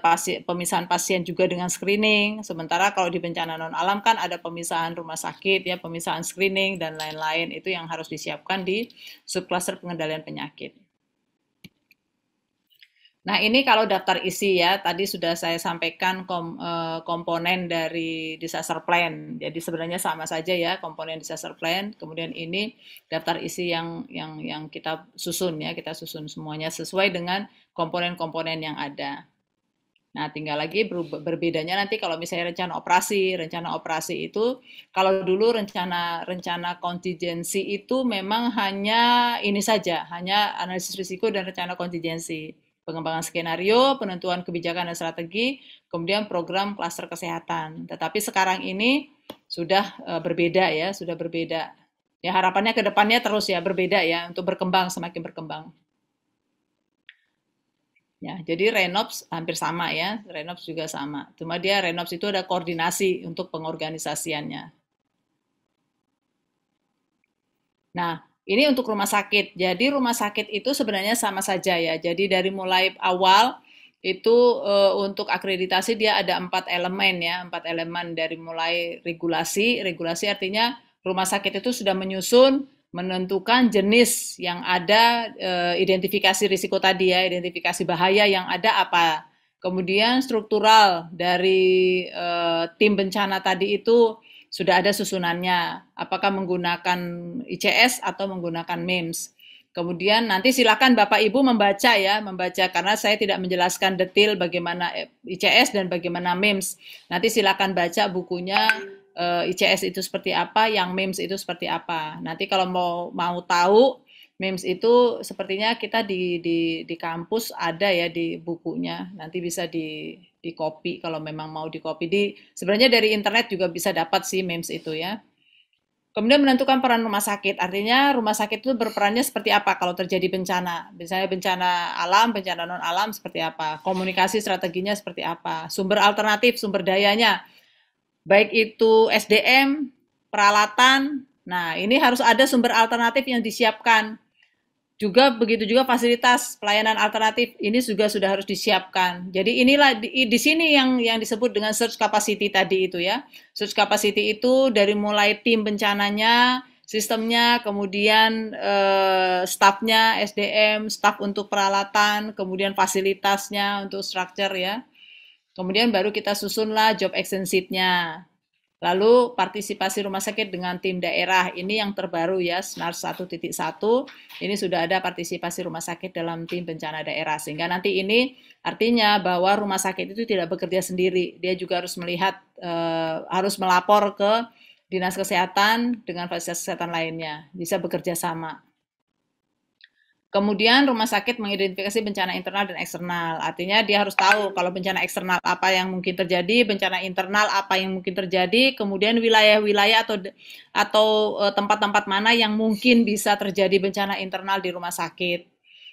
pemisahan pasien juga dengan screening. Sementara kalau di bencana non alam kan ada pemisahan rumah sakit ya, pemisahan screening dan lain-lain itu yang harus disiapkan di subcluster pengendalian penyakit. Nah, ini kalau daftar isi ya, tadi sudah saya sampaikan komponen dari disaster plan. Jadi sebenarnya sama saja ya komponen disaster plan. Kemudian ini daftar isi yang kita susun ya, kita susun semuanya sesuai dengan komponen-komponen yang ada. Nah, tinggal lagi berbedanya nanti kalau misalnya rencana operasi. Rencana operasi itu kalau dulu rencana rencana kontingensi itu memang hanya ini saja, hanya analisis risiko dan rencana kontingensi. Pengembangan skenario, penentuan kebijakan dan strategi, kemudian program klaster kesehatan. Tetapi sekarang ini sudah berbeda ya, sudah berbeda. Ya harapannya ke depannya terus ya berbeda ya untuk berkembang, semakin berkembang. Ya, jadi Renops hampir sama ya, Renops juga sama. Cuma dia Renops itu ada koordinasi untuk pengorganisasiannya. Nah, ini untuk rumah sakit. Jadi rumah sakit itu sebenarnya sama saja ya. Jadi dari mulai awal itu untuk akreditasi dia ada 4 elemen ya, 4 elemen dari mulai regulasi. Regulasi artinya rumah sakit itu sudah menyusun, menentukan jenis yang ada, identifikasi risiko tadi ya, identifikasi bahaya yang ada apa. Kemudian struktural dari tim bencana tadi itu sudah ada susunannya, apakah menggunakan ICS atau menggunakan MEMS. Kemudian nanti silakan Bapak Ibu membaca ya, membaca karena saya tidak menjelaskan detail bagaimana ICS dan bagaimana MEMS. Nanti silakan baca bukunya ICS itu seperti apa, yang MEMS itu seperti apa. Nanti kalau mau tahu MEMS itu sepertinya kita di kampus ada ya di bukunya. Nanti bisa di copy kalau memang mau di copy. Sebenarnya dari internet juga bisa dapat sih MEMS itu ya. Kemudian menentukan peran rumah sakit, artinya rumah sakit itu berperannya seperti apa kalau terjadi bencana. Misalnya bencana alam, bencana non-alam seperti apa, komunikasi strateginya seperti apa, sumber alternatif, sumber dayanya, baik itu SDM, peralatan, nah ini harus ada sumber alternatif yang disiapkan. Juga begitu juga fasilitas pelayanan alternatif ini juga sudah harus disiapkan. Jadi inilah di sini yang disebut dengan search capacity tadi itu ya. Search capacity itu dari mulai tim bencananya, sistemnya, kemudian staffnya, SDM, staff untuk peralatan, kemudian fasilitasnya untuk structure ya. Kemudian baru kita susunlah job action sheet-nya. Lalu partisipasi rumah sakit dengan tim daerah, ini yang terbaru ya, SNARS 1.1, ini sudah ada partisipasi rumah sakit dalam tim bencana daerah. Sehingga nanti ini artinya bahwa rumah sakit itu tidak bekerja sendiri, dia juga harus melihat, harus melapor ke dinas kesehatan dengan fasilitas kesehatan lainnya, bisa bekerja sama. Kemudian rumah sakit mengidentifikasi bencana internal dan eksternal. Artinya dia harus tahu kalau bencana eksternal apa yang mungkin terjadi, bencana internal apa yang mungkin terjadi, kemudian wilayah-wilayah atau tempat-tempat mana yang mungkin bisa terjadi bencana internal di rumah sakit.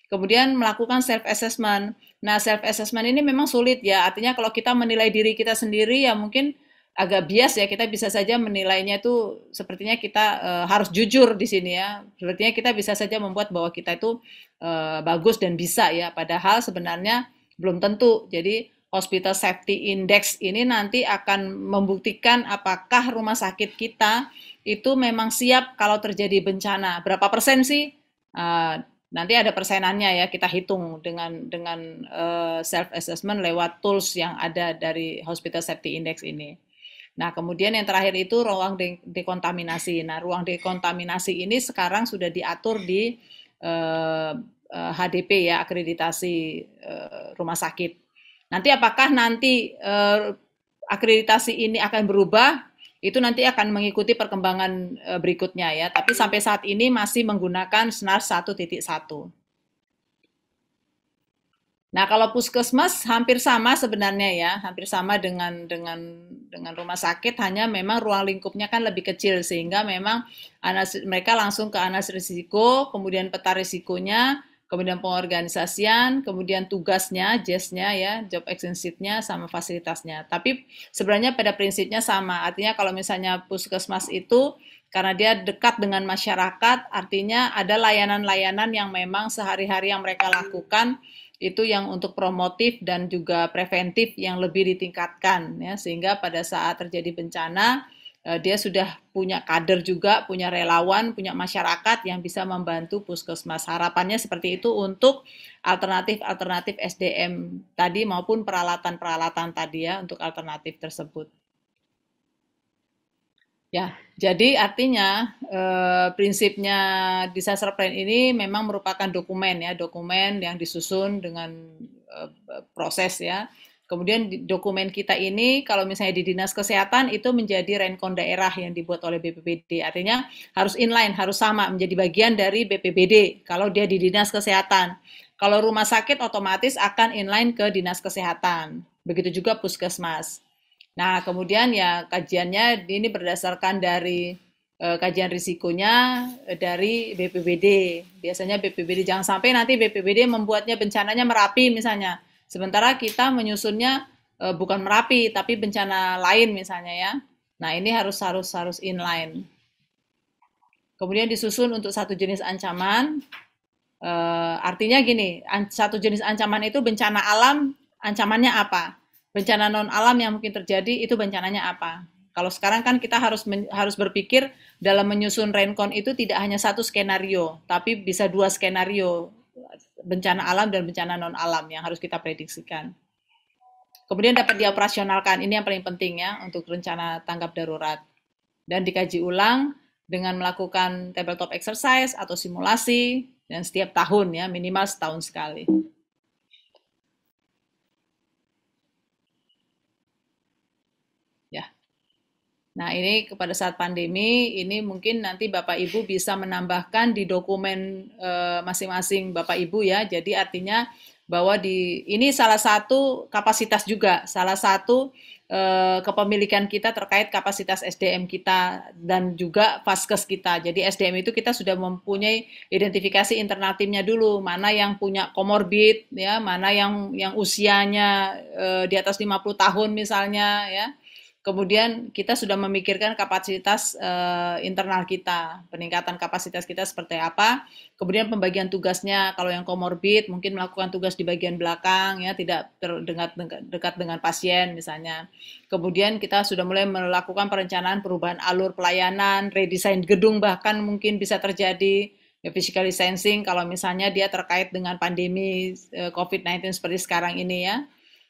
Kemudian melakukan self assessment. Nah, self assessment ini memang sulit ya. Artinya kalau kita menilai diri kita sendiri ya mungkin agak bias ya, kita bisa saja menilainya itu sepertinya kita harus jujur di sini ya. Sepertinya kita bisa saja membuat bahwa kita itu bagus dan bisa ya, padahal sebenarnya belum tentu. Jadi Hospital Safety Index ini nanti akan membuktikan apakah rumah sakit kita itu memang siap kalau terjadi bencana. Berapa persen sih? Nanti ada persenannya ya, kita hitung dengan self assessment lewat tools yang ada dari Hospital Safety Index ini. Nah, kemudian yang terakhir itu ruang dekontaminasi. Nah, ruang dekontaminasi ini sekarang sudah diatur di HDP ya, akreditasi rumah sakit. Nanti apakah nanti akreditasi ini akan berubah? Itu nanti akan mengikuti perkembangan berikutnya ya. Tapi sampai saat ini masih menggunakan SNARS 1.1. Nah, kalau puskesmas hampir sama sebenarnya ya, hampir sama dengan rumah sakit, hanya memang ruang lingkupnya kan lebih kecil sehingga memang mereka langsung ke analisis risiko, kemudian peta risikonya, kemudian pengorganisasian, kemudian tugasnya, JES-nya ya, job action sheet-nya sama fasilitasnya. Tapi sebenarnya pada prinsipnya sama. Artinya kalau misalnya puskesmas itu karena dia dekat dengan masyarakat, artinya ada layanan-layanan yang memang sehari-hari yang mereka lakukan itu yang untuk promotif dan juga preventif yang lebih ditingkatkan ya, sehingga pada saat terjadi bencana dia sudah punya kader juga, punya relawan, punya masyarakat yang bisa membantu puskesmas. Harapannya seperti itu untuk alternatif-alternatif SDM tadi maupun peralatan-peralatan tadi ya untuk alternatif tersebut. Ya, jadi artinya prinsipnya disaster plan ini memang merupakan dokumen ya, dokumen yang disusun dengan proses ya. Kemudian dokumen kita ini kalau misalnya di Dinas Kesehatan itu menjadi renkon daerah yang dibuat oleh BPBD. Artinya harus inline, harus sama menjadi bagian dari BPBD kalau dia di Dinas Kesehatan. Kalau rumah sakit otomatis akan inline ke Dinas Kesehatan. Begitu juga puskesmas. Nah, kemudian ya kajiannya ini berdasarkan dari kajian risikonya dari BPBD. Biasanya BPBD, jangan sampai nanti BPBD membuatnya bencananya Merapi misalnya. Sementara kita menyusunnya bukan Merapi tapi bencana lain misalnya ya. Nah, ini harus inline. Kemudian disusun untuk satu jenis ancaman. Artinya gini, satu jenis ancaman itu bencana alam, ancamannya apa? Bencana non alam yang mungkin terjadi itu bencananya apa? Kalau sekarang kan kita harus berpikir dalam menyusun rencon itu tidak hanya satu skenario, tapi bisa dua skenario, bencana alam dan bencana non alam yang harus kita prediksikan. Kemudian dapat dioperasionalkan, ini yang paling penting ya untuk rencana tanggap darurat. Dan dikaji ulang dengan melakukan tabletop exercise atau simulasi dan setiap tahun ya, minimal setahun sekali. Ya. Nah, ini pada saat pandemi ini mungkin nanti Bapak Ibu bisa menambahkan di dokumen masing-masing Bapak Ibu ya. Jadi artinya bahwa ini salah satu kapasitas juga, salah satu kepemilikan kita terkait kapasitas SDM kita dan juga vaskes kita. Jadi SDM itu kita sudah mempunyai identifikasi internal timnya dulu, mana yang punya komorbid ya, mana yang usianya di atas 50 tahun misalnya ya. Kemudian kita sudah memikirkan kapasitas internal kita, peningkatan kapasitas kita seperti apa. Kemudian pembagian tugasnya, kalau yang komorbid mungkin melakukan tugas di bagian belakang, ya tidak dekat dengan pasien misalnya. Kemudian kita sudah mulai melakukan perencanaan perubahan alur pelayanan, redesign gedung bahkan mungkin bisa terjadi. Ya, physical distancing kalau misalnya dia terkait dengan pandemi COVID-19 seperti sekarang ini ya.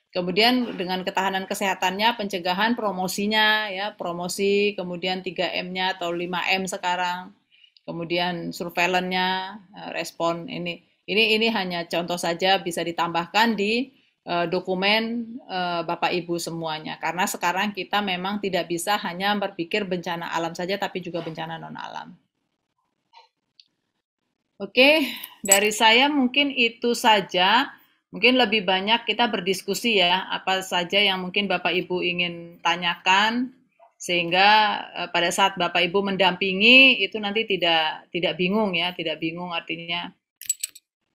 Kemudian dengan ketahanan kesehatannya, pencegahan, promosinya, ya promosi, kemudian 3M-nya atau 5M sekarang, kemudian surveillance-nya, respon ini hanya contoh saja bisa ditambahkan di dokumen Bapak Ibu semuanya. Karena sekarang kita memang tidak bisa hanya berpikir bencana alam saja, tapi juga bencana non alam. Oke, dari saya mungkin itu saja. Mungkin lebih banyak kita berdiskusi ya, apa saja yang mungkin Bapak Ibu ingin tanyakan, sehingga pada saat Bapak Ibu mendampingi itu nanti tidak bingung ya, tidak bingung artinya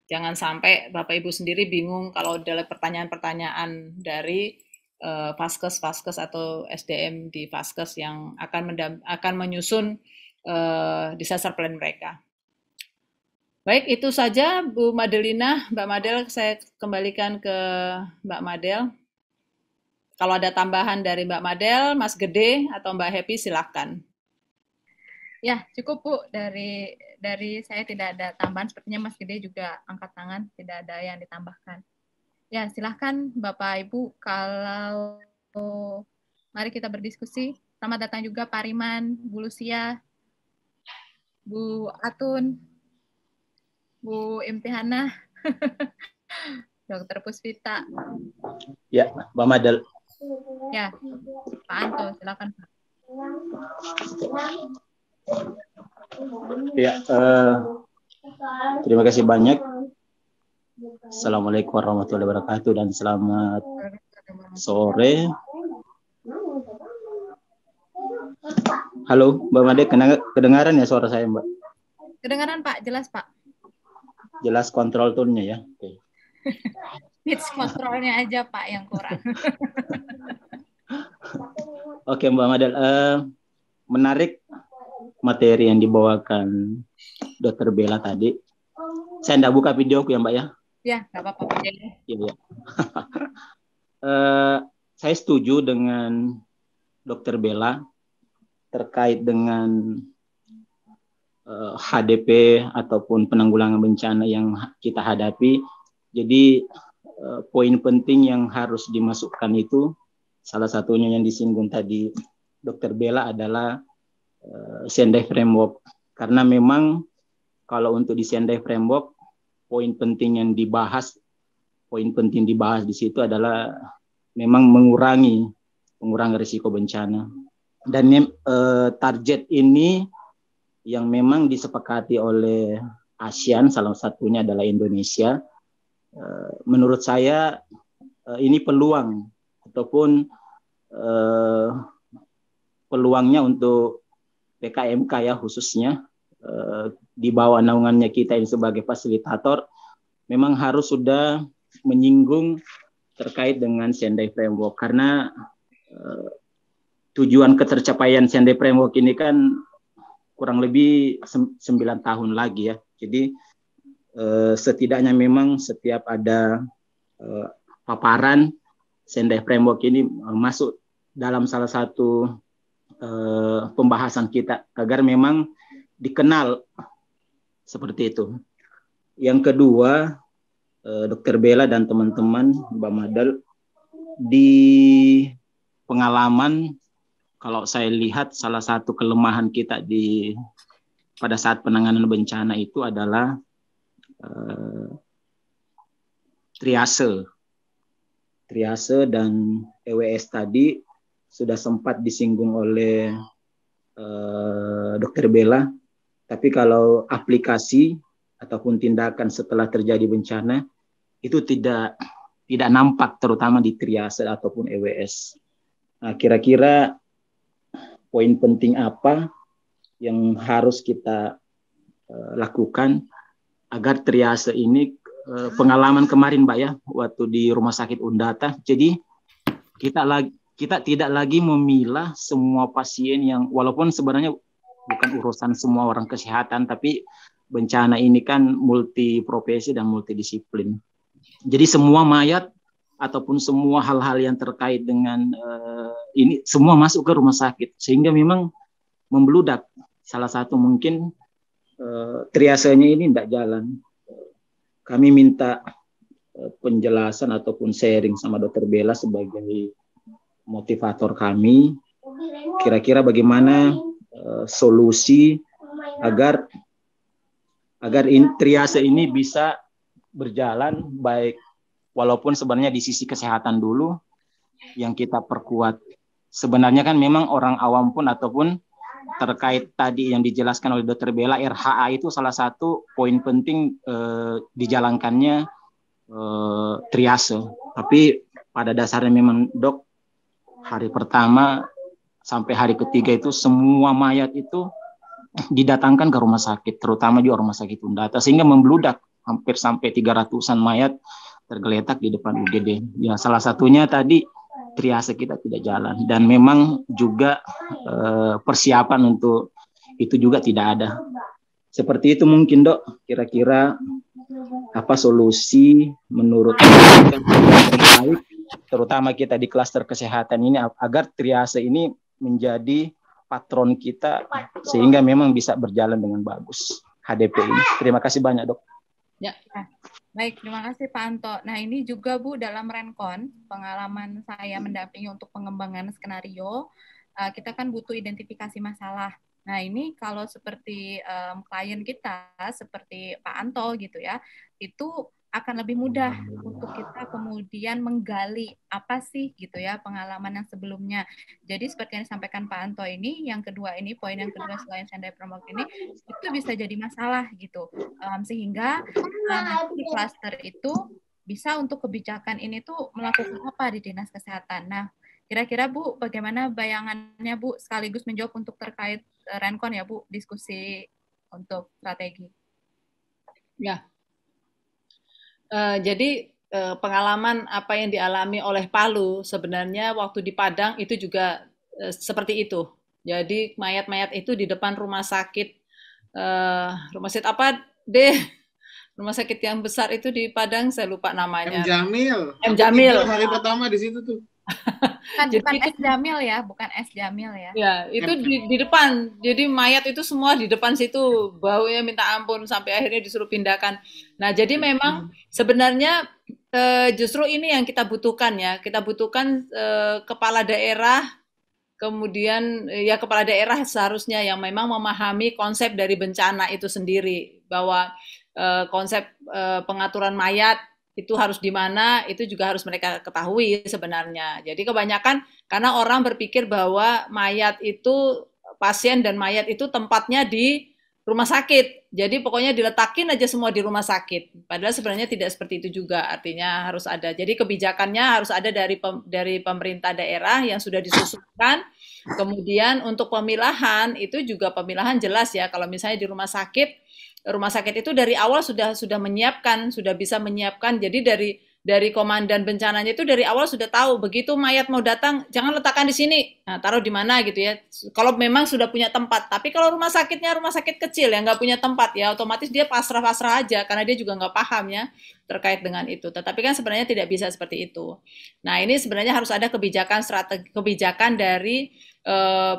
jangan sampai Bapak Ibu sendiri bingung kalau ada pertanyaan-pertanyaan dari vaskes atau SDM di vaskes yang akan menyusun disaster plan mereka. Baik, itu saja Bu Madelina. Mbak Madel, saya kembalikan ke Mbak Madel. Kalau ada tambahan dari Mbak Madel, Mas Gede, atau Mbak Happy, silakan. Ya, cukup Bu. Dari saya tidak ada tambahan. Sepertinya Mas Gede juga angkat tangan, tidak ada yang ditambahkan. Ya, silahkan Bapak Ibu, kalau mari kita berdiskusi. Selamat datang juga Pak Riman, Bu Lucia, Bu Atun, Bu Imtihana, Dokter Puspita. Ya, Mbak Madel. Ya, Pak Anto, silakan Pak. Ya, terima kasih banyak. Assalamualaikum warahmatullahi wabarakatuh dan selamat sore. Halo, Mbak Madel, kedengaran ya suara saya, Mbak? Kedengaran Pak, jelas Pak. Jelas kontrol tone-nya ya. Oke. Pitch kontrolnya aja Pak yang kurang. Oke, Mbak Madel, menarik materi yang dibawakan Dokter Bella tadi. Saya tidak buka videoku ya Mbak ya? Ya, nggak apa-apa Pak. Iya. Saya setuju dengan Dokter Bella terkait dengan HDP ataupun penanggulangan bencana yang kita hadapi. Jadi poin penting yang harus dimasukkan itu salah satunya yang disinggung tadi Dokter Bella adalah Sendai Framework. Karena memang kalau untuk di Sendai Framework poin penting dibahas di situ adalah memang mengurangi risiko bencana. Dan target ini yang memang disepakati oleh ASEAN, salah satunya adalah Indonesia. Menurut saya ini peluang ataupun eh, peluangnya untuk PKMK ya khususnya di bawah naungannya kita ini sebagai fasilitator memang harus sudah menyinggung terkait dengan Sendai Framework karena tujuan ketercapaian Sendai Framework ini kan kurang lebih 9 tahun lagi ya. Jadi setidaknya memang setiap ada paparan Sendai Framework ini masuk dalam salah satu pembahasan kita agar memang dikenal seperti itu. Yang kedua, Dr. Bella dan teman-teman Mbak Madal di pengalaman kalau saya lihat salah satu kelemahan kita pada saat penanganan bencana itu adalah triase dan EWS tadi sudah sempat disinggung oleh Dr. Bella, tapi kalau aplikasi ataupun tindakan setelah terjadi bencana itu tidak nampak, terutama di triase ataupun EWS. Nah, kira-kira poin penting apa yang harus kita lakukan agar triase ini, pengalaman kemarin Mbak ya, waktu di Rumah Sakit Undata, jadi kita tidak lagi memilah semua pasien yang, walaupun sebenarnya bukan urusan semua orang kesehatan, tapi bencana ini kan multiprofesi dan multidisiplin. Jadi semua mayat ataupun semua hal-hal yang terkait dengan ini semua masuk ke rumah sakit, sehingga memang membludak. Salah satu mungkin triasenya ini tidak jalan. Kami minta penjelasan ataupun sharing sama Dr. Bella sebagai motivator kami, kira-kira bagaimana solusi agar triase ini bisa berjalan baik, walaupun sebenarnya di sisi kesehatan dulu yang kita perkuat. Sebenarnya kan memang orang awam pun ataupun terkait tadi yang dijelaskan oleh Dr. Bella, RHA itu salah satu poin penting dijalankannya triase. Tapi pada dasarnya memang dok, hari pertama sampai hari ketiga itu semua mayat itu didatangkan ke rumah sakit, terutama di rumah sakit Undata, sehingga membludak hampir sampai 300-an mayat tergeletak di depan UGD. Ya, salah satunya tadi triase kita tidak jalan, dan memang juga persiapan untuk itu juga tidak ada. Seperti itu mungkin dok, kira-kira apa solusi menurut yang baik, terutama kita di klaster kesehatan ini, agar triase ini menjadi patron kita sehingga memang bisa berjalan dengan bagus HDP ini. Terima kasih banyak dok. Ya, baik, terima kasih Pak Anto. Nah ini juga Bu, dalam Renkon, pengalaman saya mendampingi untuk pengembangan skenario, kita kan butuh identifikasi masalah. Nah ini kalau seperti klien kita, seperti Pak Anto gitu ya, itu akan lebih mudah untuk kita kemudian menggali apa sih gitu ya pengalaman yang sebelumnya. Jadi seperti yang disampaikan Pak Anto ini, yang kedua ini, poin yang kedua selain Sendai Framework ini, itu bisa jadi masalah gitu. Sehingga nanti di klaster itu bisa untuk kebijakan ini tuh melakukan apa di Dinas Kesehatan. Nah, kira-kira Bu, bagaimana bayangannya Bu, sekaligus menjawab untuk terkait Renkon ya Bu, diskusi untuk strategi. Ya. Jadi pengalaman apa yang dialami oleh Palu sebenarnya waktu di Padang itu juga seperti itu. Jadi mayat-mayat itu di depan rumah sakit apa deh, rumah sakit yang besar itu di Padang, saya lupa namanya. M Jamil. Hari pertama di situ tuh. Bukan S Jamil ya, bukan S Jamil ya. Ya, itu di depan. Jadi mayat itu semua di depan situ, baunya minta ampun sampai akhirnya disuruh pindahkan. Nah, jadi memang sebenarnya justru ini yang kita butuhkan ya. Kita butuhkan kepala daerah, kemudian ya kepala daerah seharusnya yang memang memahami konsep dari bencana itu sendiri, bahwa konsep pengaturan mayat itu harus di mana, itu juga harus mereka ketahui sebenarnya. Jadi kebanyakan karena orang berpikir bahwa mayat itu, pasien dan mayat itu tempatnya di rumah sakit. Jadi pokoknya diletakin aja semua di rumah sakit. Padahal sebenarnya tidak seperti itu juga. Artinya harus ada. Jadi kebijakannya harus ada dari pemerintah daerah yang sudah disusunkan. Kemudian untuk pemilahan itu juga pemilahan jelas ya. Kalau misalnya di rumah sakit itu dari awal sudah menyiapkan, sudah bisa menyiapkan. Jadi dari komandan bencananya itu dari awal sudah tahu begitu mayat mau datang jangan letakkan di sini, nah, taruh di mana gitu ya. Kalau memang sudah punya tempat, tapi kalau rumah sakitnya rumah sakit kecil yang nggak punya tempat ya otomatis dia pasrah-pasrah aja karena dia juga nggak paham ya terkait dengan itu. Tetapi kan sebenarnya tidak bisa seperti itu. Nah ini sebenarnya harus ada kebijakan dari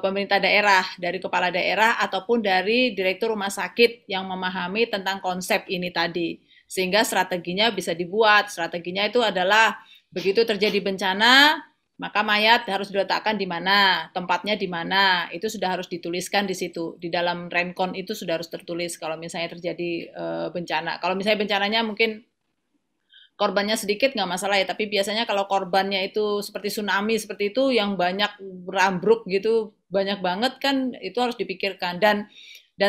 pemerintah daerah, dari kepala daerah ataupun dari direktur rumah sakit yang memahami tentang konsep ini tadi. Sehingga strateginya bisa dibuat. Strateginya itu adalah begitu terjadi bencana, maka mayat harus diletakkan di mana, tempatnya di mana. Itu sudah harus dituliskan di situ. Di dalam Rencon itu sudah harus tertulis kalau misalnya terjadi bencana. Kalau misalnya bencananya mungkin korbannya sedikit nggak masalah ya, tapi biasanya kalau korbannya itu seperti tsunami seperti itu yang banyak berambruk gitu, banyak banget kan itu harus dipikirkan. Dan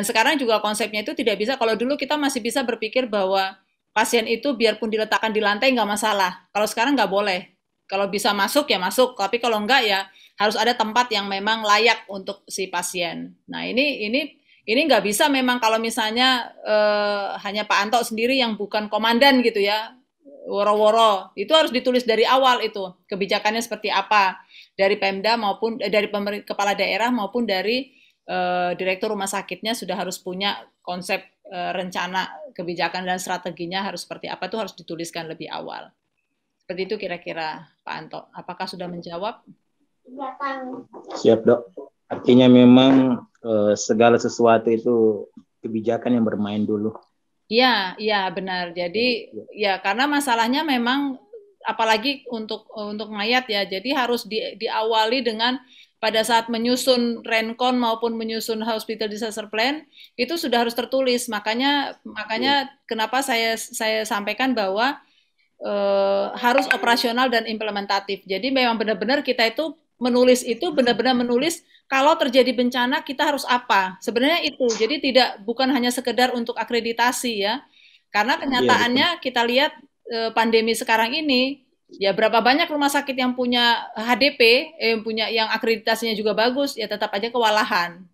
sekarang juga konsepnya itu tidak bisa, kalau dulu kita masih bisa berpikir bahwa pasien itu biarpun diletakkan di lantai nggak masalah. Kalau sekarang nggak boleh. Kalau bisa masuk ya masuk, tapi kalau enggak ya harus ada tempat yang memang layak untuk si pasien. Nah ini nggak bisa memang kalau misalnya hanya Pak Anto sendiri yang bukan komandan gitu ya, woro-woro. Itu harus ditulis dari awal itu kebijakannya seperti apa dari Pemda maupun dari kepala daerah maupun dari direktur rumah sakitnya sudah harus punya konsep rencana kebijakan dan strateginya harus seperti apa itu harus dituliskan lebih awal. Seperti itu kira-kira Pak Anto. Apakah sudah menjawab? Siap dok. Artinya memang segala sesuatu itu kebijakan yang bermain dulu. Iya, iya benar. Jadi ya karena masalahnya memang apalagi untuk mayat ya. Jadi harus diawali dengan pada saat menyusun Rencon maupun menyusun Hospital Disaster Plan itu sudah harus tertulis. Makanya kenapa saya sampaikan bahwa harus operasional dan implementatif. Jadi memang benar-benar kita itu menulis kalau terjadi bencana kita harus apa. Sebenarnya itu. Jadi bukan hanya sekedar untuk akreditasi ya. Karena kenyataannya kita lihat pandemi sekarang ini ya berapa banyak rumah sakit yang punya HDP, yang akreditasinya juga bagus, ya tetap aja kewalahan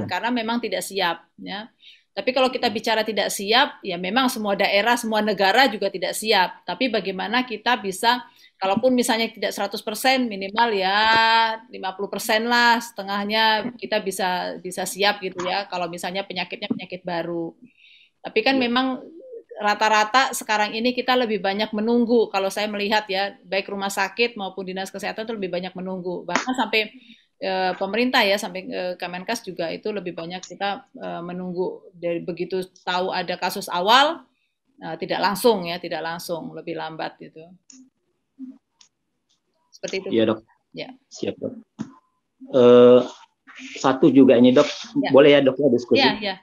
karena memang tidak siap, ya. Tapi kalau kita bicara tidak siap, ya memang semua daerah, semua negara juga tidak siap. Tapi bagaimana kita bisa, kalaupun misalnya tidak 100%, minimal ya 50% lah, setengahnya kita bisa siap gitu ya. Kalau misalnya penyakitnya penyakit baru. Tapi kan memang rata-rata sekarang ini kita lebih banyak menunggu. Kalau saya melihat ya, baik rumah sakit maupun dinas kesehatan itu lebih banyak menunggu. Bahkan sampai pemerintah ya, sampai Kemenkes juga itu lebih banyak kita menunggu. Dari begitu tahu ada kasus awal, tidak langsung, lebih lambat gitu. Seperti itu. Iya dok. Ya. Siap dok. Satu juga ini dok, ya. Boleh ya dok ya diskusi? Iya.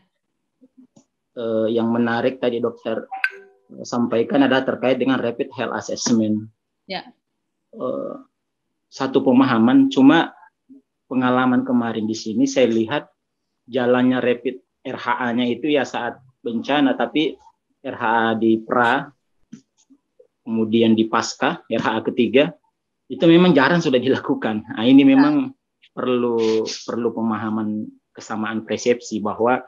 Yang menarik tadi dokter sampaikan adalah terkait dengan rapid health assessment. Ya. Satu pemahaman, cuma pengalaman kemarin di sini saya lihat jalannya rapid RHA-nya itu ya saat bencana, tapi RHA di pra, kemudian di pasca RHA ketiga itu memang jarang sudah dilakukan. Nah, ini memang perlu pemahaman kesamaan persepsi bahwa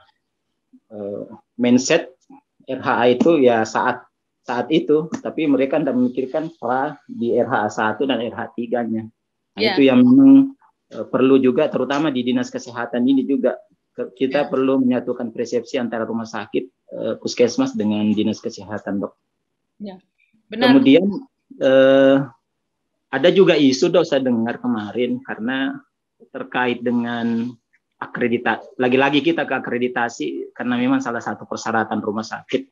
mindset RHA itu ya saat itu, tapi mereka tidak memikirkan pra di RHA 1 dan RHA 3-nya. Nah, itu yang memang perlu juga, terutama di dinas kesehatan ini juga kita perlu menyatukan persepsi antara rumah sakit, puskesmas dengan dinas kesehatan dok. Ya, benar. Kemudian ada juga isu dok saya dengar kemarin karena terkait dengan akreditasi, lagi-lagi kita ke akreditasi karena memang salah satu persyaratan rumah sakit.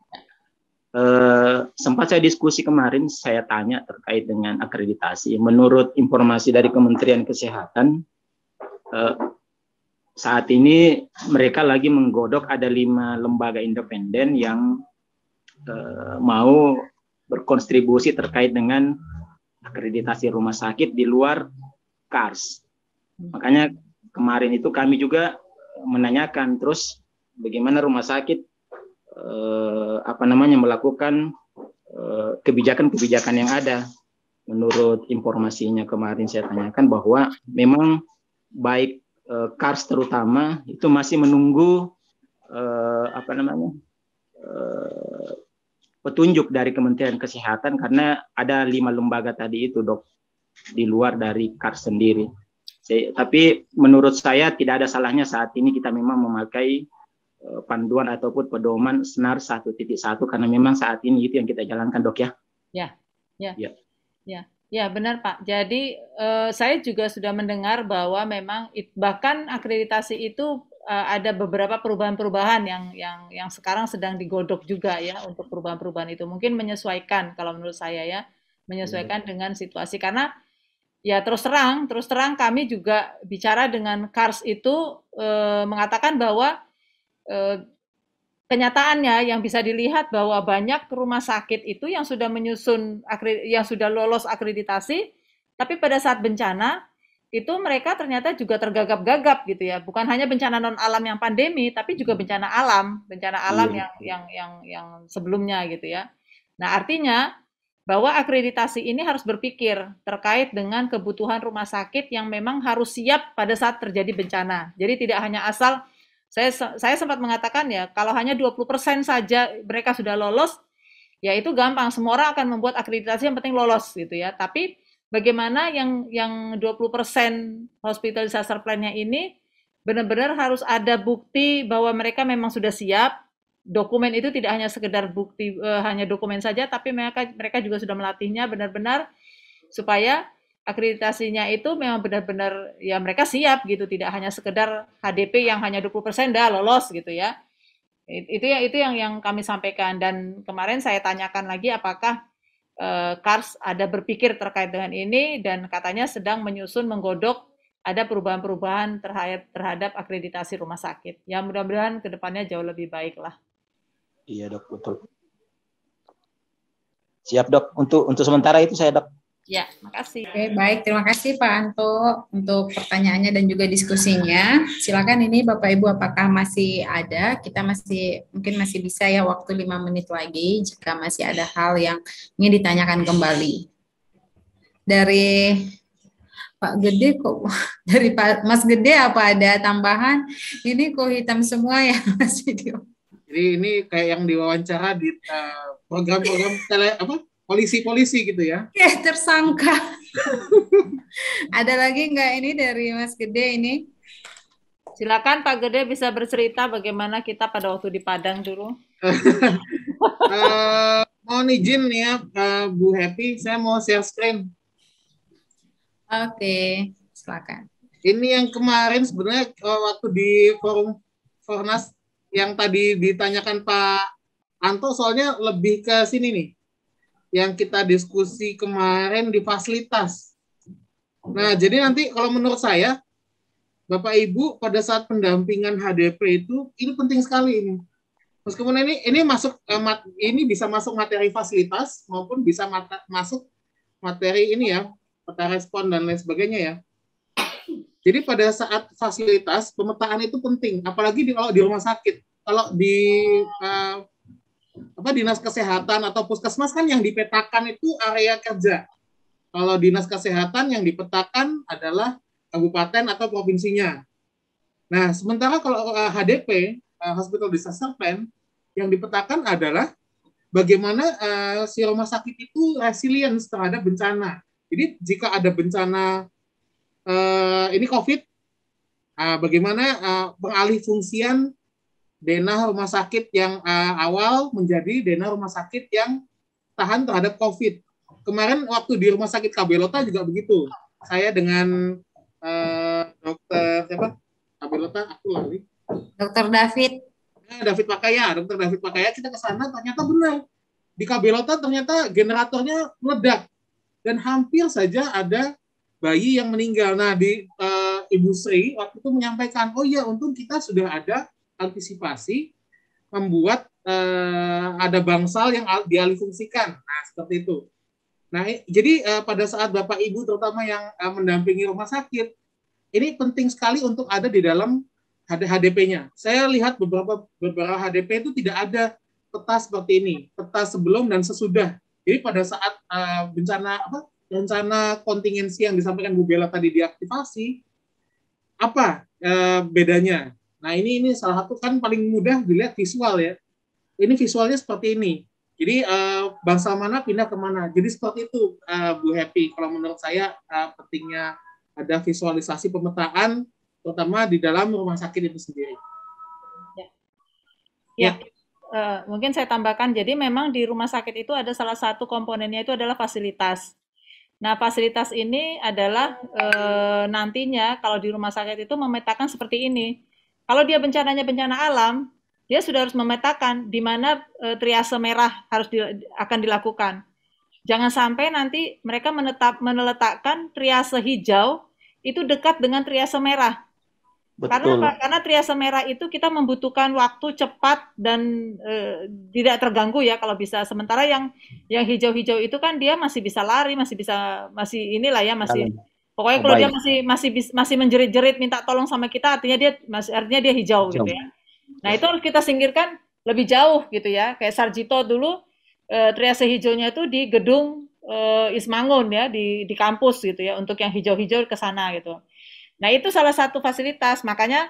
Sempat saya diskusi kemarin, saya tanya terkait dengan akreditasi. Menurut informasi dari Kementerian Kesehatan, saat ini mereka lagi menggodok ada 5 lembaga independen yang mau berkontribusi terkait dengan akreditasi rumah sakit di luar KARS. Makanya kemarin itu kami juga menanyakan, terus bagaimana rumah sakit melakukan kebijakan-kebijakan yang ada. Menurut informasinya kemarin saya tanyakan bahwa memang baik KARS terutama itu masih menunggu petunjuk dari Kementerian Kesehatan, karena ada 5 lembaga tadi itu, Dok, di luar dari KARS sendiri. Tapi menurut saya tidak ada salahnya saat ini kita memang memakai panduan ataupun pedoman SNAR 1.1, karena memang saat ini itu yang kita jalankan, Dok, ya. Ya, benar, Pak. Jadi saya juga sudah mendengar bahwa memang bahkan akreditasi itu ada beberapa perubahan-perubahan yang sekarang sedang digodok juga ya untuk perubahan-perubahan itu. Mungkin menyesuaikan kalau menurut saya ya, menyesuaikan dengan situasi, karena ya terus terang kami juga bicara dengan KARS itu mengatakan bahwa kenyataannya yang bisa dilihat bahwa banyak rumah sakit itu yang sudah yang sudah lolos akreditasi, tapi pada saat bencana itu mereka ternyata juga tergagap-gagap gitu ya. Bukan hanya bencana non alam yang pandemi, tapi juga bencana alam yang sebelumnya gitu ya. Nah, artinya bahwa akreditasi ini harus berpikir terkait dengan kebutuhan rumah sakit yang memang harus siap pada saat terjadi bencana. Jadi tidak hanya asal, saya sempat mengatakan ya, kalau hanya 20% saja mereka sudah lolos, ya itu gampang, semua orang akan membuat akreditasi yang penting lolos gitu ya. Tapi bagaimana yang 20% hospital disaster plan-nya ini benar-benar harus ada bukti bahwa mereka memang sudah siap. Dokumen itu tidak hanya sekedar bukti, hanya dokumen saja, tapi mereka juga sudah melatihnya benar-benar supaya akreditasinya itu memang benar-benar ya mereka siap gitu, tidak hanya sekedar HDP yang hanya 20% dah lolos gitu ya. Itu yang kami sampaikan, dan kemarin saya tanyakan lagi apakah KARS ada berpikir terkait dengan ini, dan katanya sedang menyusun, menggodok ada perubahan-perubahan terhadap akreditasi rumah sakit. Ya mudah-mudahan kedepannya jauh lebih baik lah. Iya, Dok, betul. Siap, Dok. Untuk sementara itu saya, Dok. Ya, makasih. Oke, baik. Terima kasih Pak Anto untuk pertanyaannya dan juga diskusinya. Silakan ini Bapak Ibu apakah masih ada? Kita mungkin masih bisa ya waktu 5 menit lagi jika masih ada hal yang ingin ditanyakan kembali. Dari Pak Gede kok, dari Pak Mas Gede apa ada tambahan? Ini kok hitam semua ya Mas video. Jadi ini kayak yang diwawancara di program-program polisi-polisi gitu ya. Ya, tersangka. Ada lagi nggak ini dari Mas Gede ini? Silakan Pak Gede bisa bercerita bagaimana kita pada waktu di Padang dulu. Mohon izin ya Bu Happy, saya mau share screen. Oke, silakan. Ini yang kemarin sebenarnya waktu di forum Fornas yang tadi ditanyakan Pak Anto, soalnya lebih ke sini nih. Yang kita diskusi kemarin di fasilitas. Nah, jadi nanti kalau menurut saya, Bapak Ibu pada saat pendampingan HDP itu, ini penting sekali ini. Meskipun ini masuk, ini bisa masuk materi fasilitas maupun bisa masuk materi ini ya, peta respon dan lain sebagainya ya. Jadi pada saat fasilitas, pemetaan itu penting, apalagi kalau di rumah sakit. Kalau di dinas kesehatan atau puskesmas kan yang dipetakan itu area kerja. Kalau dinas kesehatan yang dipetakan adalah kabupaten atau provinsinya. Nah, sementara kalau HDP, Hospital Disaster Plan, yang dipetakan adalah bagaimana si rumah sakit itu resilience terhadap bencana. Jadi jika ada bencana ini COVID, bagaimana pengalih fungsian denah rumah sakit yang awal menjadi denah rumah sakit yang tahan terhadap COVID. Kemarin waktu di rumah sakit Kabelota juga begitu. Saya dengan dokter siapa? Kabelota, aku lali. Dokter David. David Pakaya, dokter David Pakaya, kita ke sana ternyata benar. Di Kabelota ternyata generatornya meledak dan hampir saja ada bayi yang meninggal. Nah, di Ibu Sri waktu itu menyampaikan, oh iya, untung kita sudah ada antisipasi membuat ada bangsal yang dialihfungsikan. Nah, seperti itu. Nah, jadi pada saat Bapak Ibu terutama yang mendampingi rumah sakit, ini penting sekali untuk ada di dalam HDP-nya. Saya lihat beberapa HDP itu tidak ada peta seperti ini, peta sebelum dan sesudah. Jadi pada saat rencana kontingensi yang disampaikan Bu Bella tadi diaktifasi, apa bedanya? Nah ini salah satu kan paling mudah dilihat visual ya. Ini visualnya seperti ini. Jadi bangsa mana pindah ke mana. Jadi seperti itu Bu Happy. Kalau menurut saya pentingnya ada visualisasi pemetaan, terutama di dalam rumah sakit itu sendiri. Ya. Mungkin saya tambahkan, jadi memang di rumah sakit itu ada salah satu komponennya itu adalah fasilitas. Nah, fasilitas ini adalah nantinya kalau di rumah sakit itu memetakan seperti ini. Kalau dia bencananya bencana alam, dia sudah harus memetakan di mana triase merah akan dilakukan. Jangan sampai nanti mereka meletakkan triase hijau itu dekat dengan triase merah. Betul. Karena triase merah itu kita membutuhkan waktu cepat dan tidak terganggu ya kalau bisa. Sementara yang hijau-hijau itu kan dia masih bisa lari, masih inilah ya, masih pokoknya kalau dia masih menjerit-jerit minta tolong sama kita, artinya dia hijau gitu ya. Nah, itu harus kita singkirkan lebih jauh gitu ya. Kayak Sarjito dulu triase hijaunya itu di gedung Ismangun ya, di kampus gitu ya, untuk yang hijau-hijau ke sana gitu. Nah, itu salah satu fasilitas. Makanya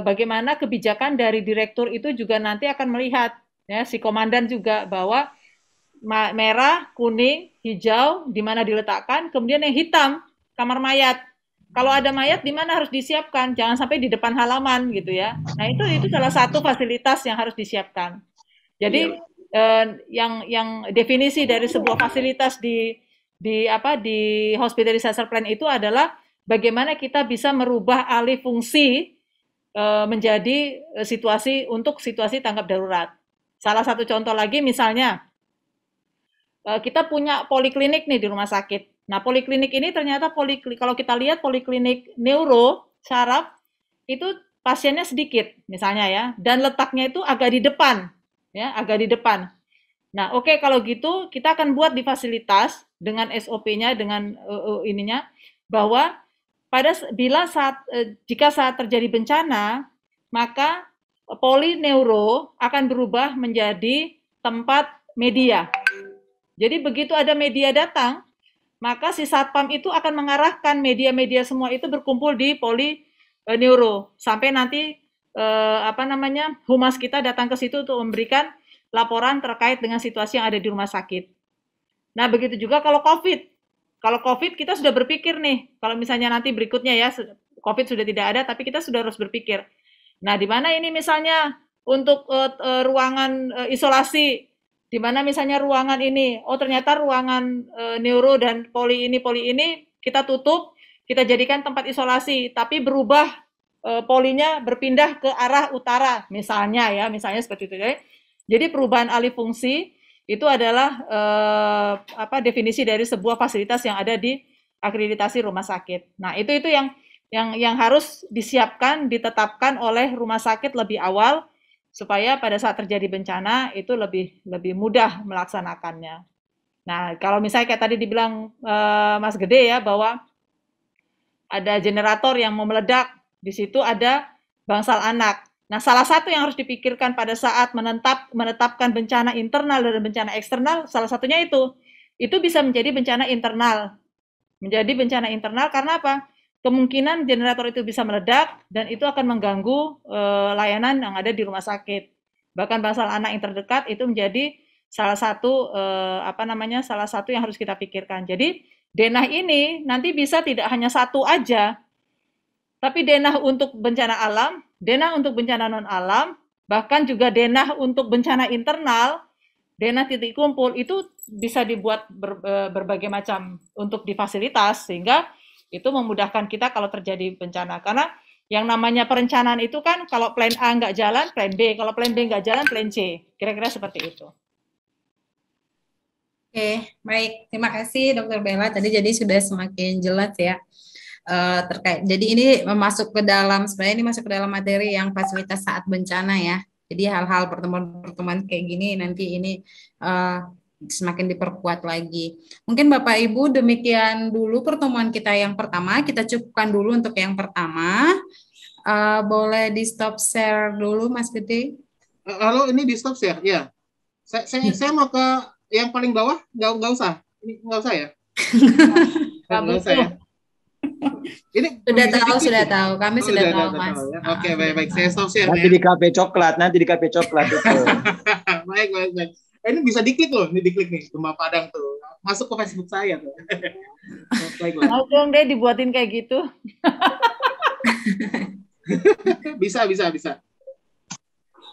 bagaimana kebijakan dari direktur itu juga nanti akan melihat ya, si komandan juga bahwa merah, kuning, hijau di mana diletakkan, kemudian yang hitam kamar mayat. Kalau ada mayat di mana harus disiapkan, jangan sampai di depan halaman gitu ya. Nah, itu salah satu fasilitas yang harus disiapkan. Jadi yang definisi dari sebuah fasilitas di hospital disaster plan itu adalah bagaimana kita bisa merubah alih fungsi menjadi situasi tanggap darurat. Salah satu contoh lagi misalnya kita punya poliklinik nih di rumah sakit. Nah, poliklinik ini ternyata kalau kita lihat poliklinik neuro, saraf, itu pasiennya sedikit misalnya ya, dan letaknya itu agak di depan, ya, agak di depan. Nah, oke, kalau gitu kita akan buat di fasilitas dengan SOP-nya, dengan ininya, bahwa jika saat terjadi bencana, maka polineuro akan berubah menjadi tempat media. Jadi begitu ada media datang, maka si satpam itu akan mengarahkan media-media semua itu berkumpul di polineuro sampai nanti humas kita datang ke situ untuk memberikan laporan terkait dengan situasi yang ada di rumah sakit. Nah, begitu juga kalau COVID. Kalau COVID kita sudah berpikir nih, kalau misalnya nanti berikutnya ya, COVID sudah tidak ada, tapi kita sudah harus berpikir. Nah, di mana ini misalnya untuk ruangan isolasi, di mana misalnya ruangan ini, ternyata ruangan neuro dan poli ini kita tutup, kita jadikan tempat isolasi, tapi berubah polinya berpindah ke arah utara, misalnya seperti itu ya. Jadi perubahan alih fungsi itu adalah definisi dari sebuah fasilitas yang ada di akreditasi rumah sakit. Nah, itu yang harus disiapkan, ditetapkan oleh rumah sakit lebih awal supaya pada saat terjadi bencana itu lebih mudah melaksanakannya. Nah, kalau misalnya kayak tadi dibilang Mas Gede ya, bahwa ada generator yang mau meledak, di situ ada bangsal anak. Nah, salah satu yang harus dipikirkan pada saat menetapkan bencana internal dan bencana eksternal, salah satunya itu bisa menjadi bencana internal. Menjadi bencana internal karena apa? Kemungkinan generator itu bisa meledak dan itu akan mengganggu layanan yang ada di rumah sakit. Bahkan bangsal anak yang terdekat itu menjadi salah satu yang harus kita pikirkan. Jadi denah ini nanti bisa tidak hanya satu aja, tapi denah untuk bencana alam, denah untuk bencana non alam, bahkan juga denah untuk bencana internal, denah titik kumpul itu bisa dibuat berbagai macam untuk difasilitas sehingga itu memudahkan kita kalau terjadi bencana. Karena yang namanya perencanaan itu kan kalau plan A nggak jalan, plan B. Kalau plan B nggak jalan, plan C. Kira-kira seperti itu. Oke, baik. Terima kasih Dr. Bella. Tadi jadi sudah semakin jelas ya terkait. Jadi ini masuk ke dalam materi yang fasilitas saat bencana ya. Jadi hal-hal pertemuan-pertemuan kayak gini nanti ini semakin diperkuat lagi. Mungkin Bapak Ibu demikian dulu pertemuan kita yang pertama. Kita cukupkan dulu untuk yang pertama. boleh di stop share dulu Mas Gede? Halo, ini di stop share, ya. Saya mau ke yang paling bawah, nggak usah. Ini nggak usah ya? Nggak usah ya. Ini sudah tahu. Kami sudah tahu, Mas. Ya. Oke, baik. Saya stop share. Nanti di kafe coklat itu. Baik. Ini bisa diklik loh, ini diklik nih, Gempa Padang tuh. Masuk ke Facebook saya tuh. Baiklah. Mau dong deh dibuatin kayak gitu. Bisa.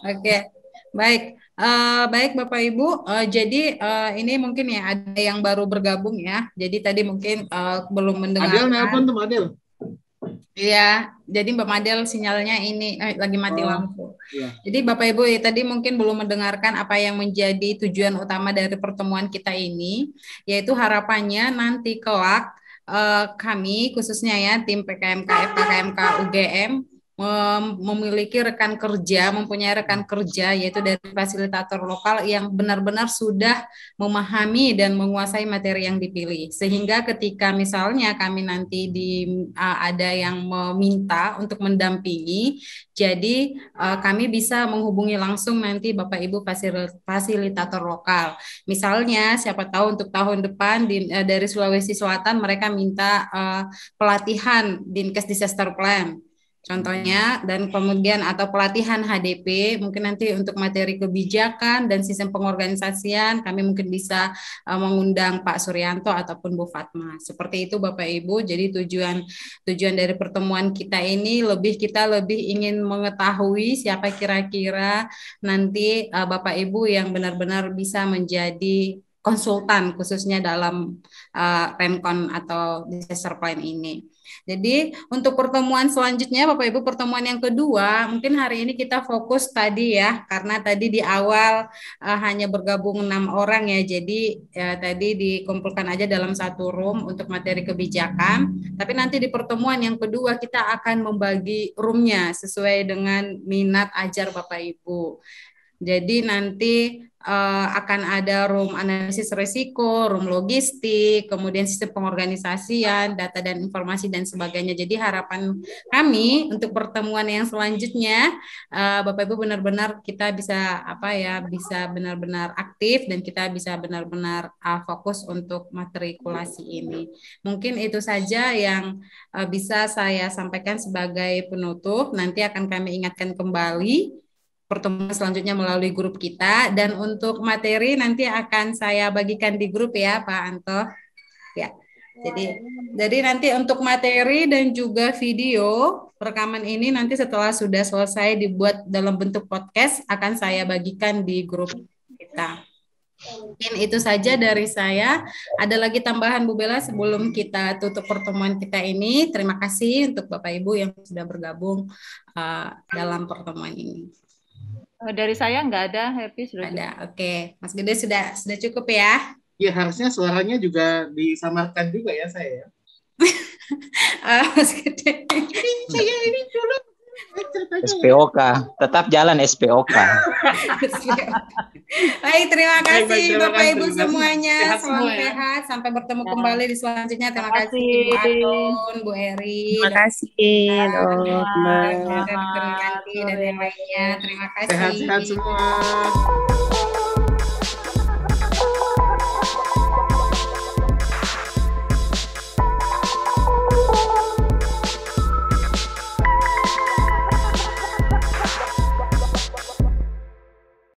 Oke, baik. Baik Bapak Ibu, jadi ini mungkin ya ada yang baru bergabung ya. Jadi tadi mungkin belum mendengarkan. Adel nelpon tuh Adel. Iya, jadi Mbak Madel sinyalnya ini lagi mati lampu. Iya. Jadi Bapak Ibu tadi mungkin belum mendengarkan apa yang menjadi tujuan utama dari pertemuan kita ini, yaitu harapannya nanti kelak kami khususnya ya tim PKMK, FKKMK, UGM memiliki mempunyai rekan kerja yaitu dari fasilitator lokal yang benar-benar sudah memahami dan menguasai materi yang dipilih, sehingga ketika misalnya kami nanti ada yang meminta untuk mendampingi, jadi kami bisa menghubungi langsung nanti Bapak Ibu fasilitator lokal. Misalnya siapa tahu untuk tahun depan dari Sulawesi Selatan mereka minta pelatihan Dinkes Disaster Plan contohnya, dan kemudian atau pelatihan HDP, mungkin nanti untuk materi kebijakan dan sistem pengorganisasian, kami mungkin bisa mengundang Pak Suryanto ataupun Bu Fatma. Seperti itu Bapak Ibu, jadi tujuan dari pertemuan kita ini kita lebih ingin mengetahui siapa kira-kira nanti Bapak Ibu yang benar-benar bisa menjadi konsultan khususnya dalam Rencon atau disaster plan ini. Jadi untuk pertemuan selanjutnya Bapak Ibu, pertemuan yang kedua mungkin hari ini kita fokus tadi ya, karena tadi di awal hanya bergabung 6 orang ya, jadi tadi dikumpulkan aja dalam satu room untuk materi kebijakan, tapi nanti di pertemuan yang kedua kita akan membagi roomnya sesuai dengan minat ajar Bapak Ibu. Jadi nanti akan ada room analisis risiko, room logistik, kemudian sistem pengorganisasian, data dan informasi dan sebagainya. Jadi harapan kami untuk pertemuan yang selanjutnya, Bapak Ibu benar-benar kita bisa bisa benar-benar aktif dan kita bisa benar-benar fokus untuk matrikulasi ini. Mungkin itu saja yang bisa saya sampaikan sebagai penutup. Nanti akan kami ingatkan kembali pertemuan selanjutnya melalui grup kita, dan untuk materi nanti akan saya bagikan di grup ya Pak Anto ya. Jadi nanti untuk materi dan juga video rekaman ini nanti setelah sudah selesai dibuat dalam bentuk podcast akan saya bagikan di grup kita. Mungkin itu saja dari saya. Ada lagi tambahan Bu Bella sebelum kita tutup pertemuan kita ini? Terima kasih untuk Bapak Ibu yang sudah bergabung dalam pertemuan ini. Dari saya nggak ada, Happy sudah ada. Oke, Mas Gede sudah cukup ya? Ya harusnya suaranya juga disamarkan juga ya saya. Mas Gede. Saya ini dulu SPOK, tetap jalan SPOK. Baik, terima kasih Bapak Ibu semuanya. Selamat sehat, sampai bertemu kembali di selanjutnya. Terima kasih Bu Atun, Bu Eri. Terima kasih. Dan yang lainnya. Terima kasih. Sehat-sehat semua.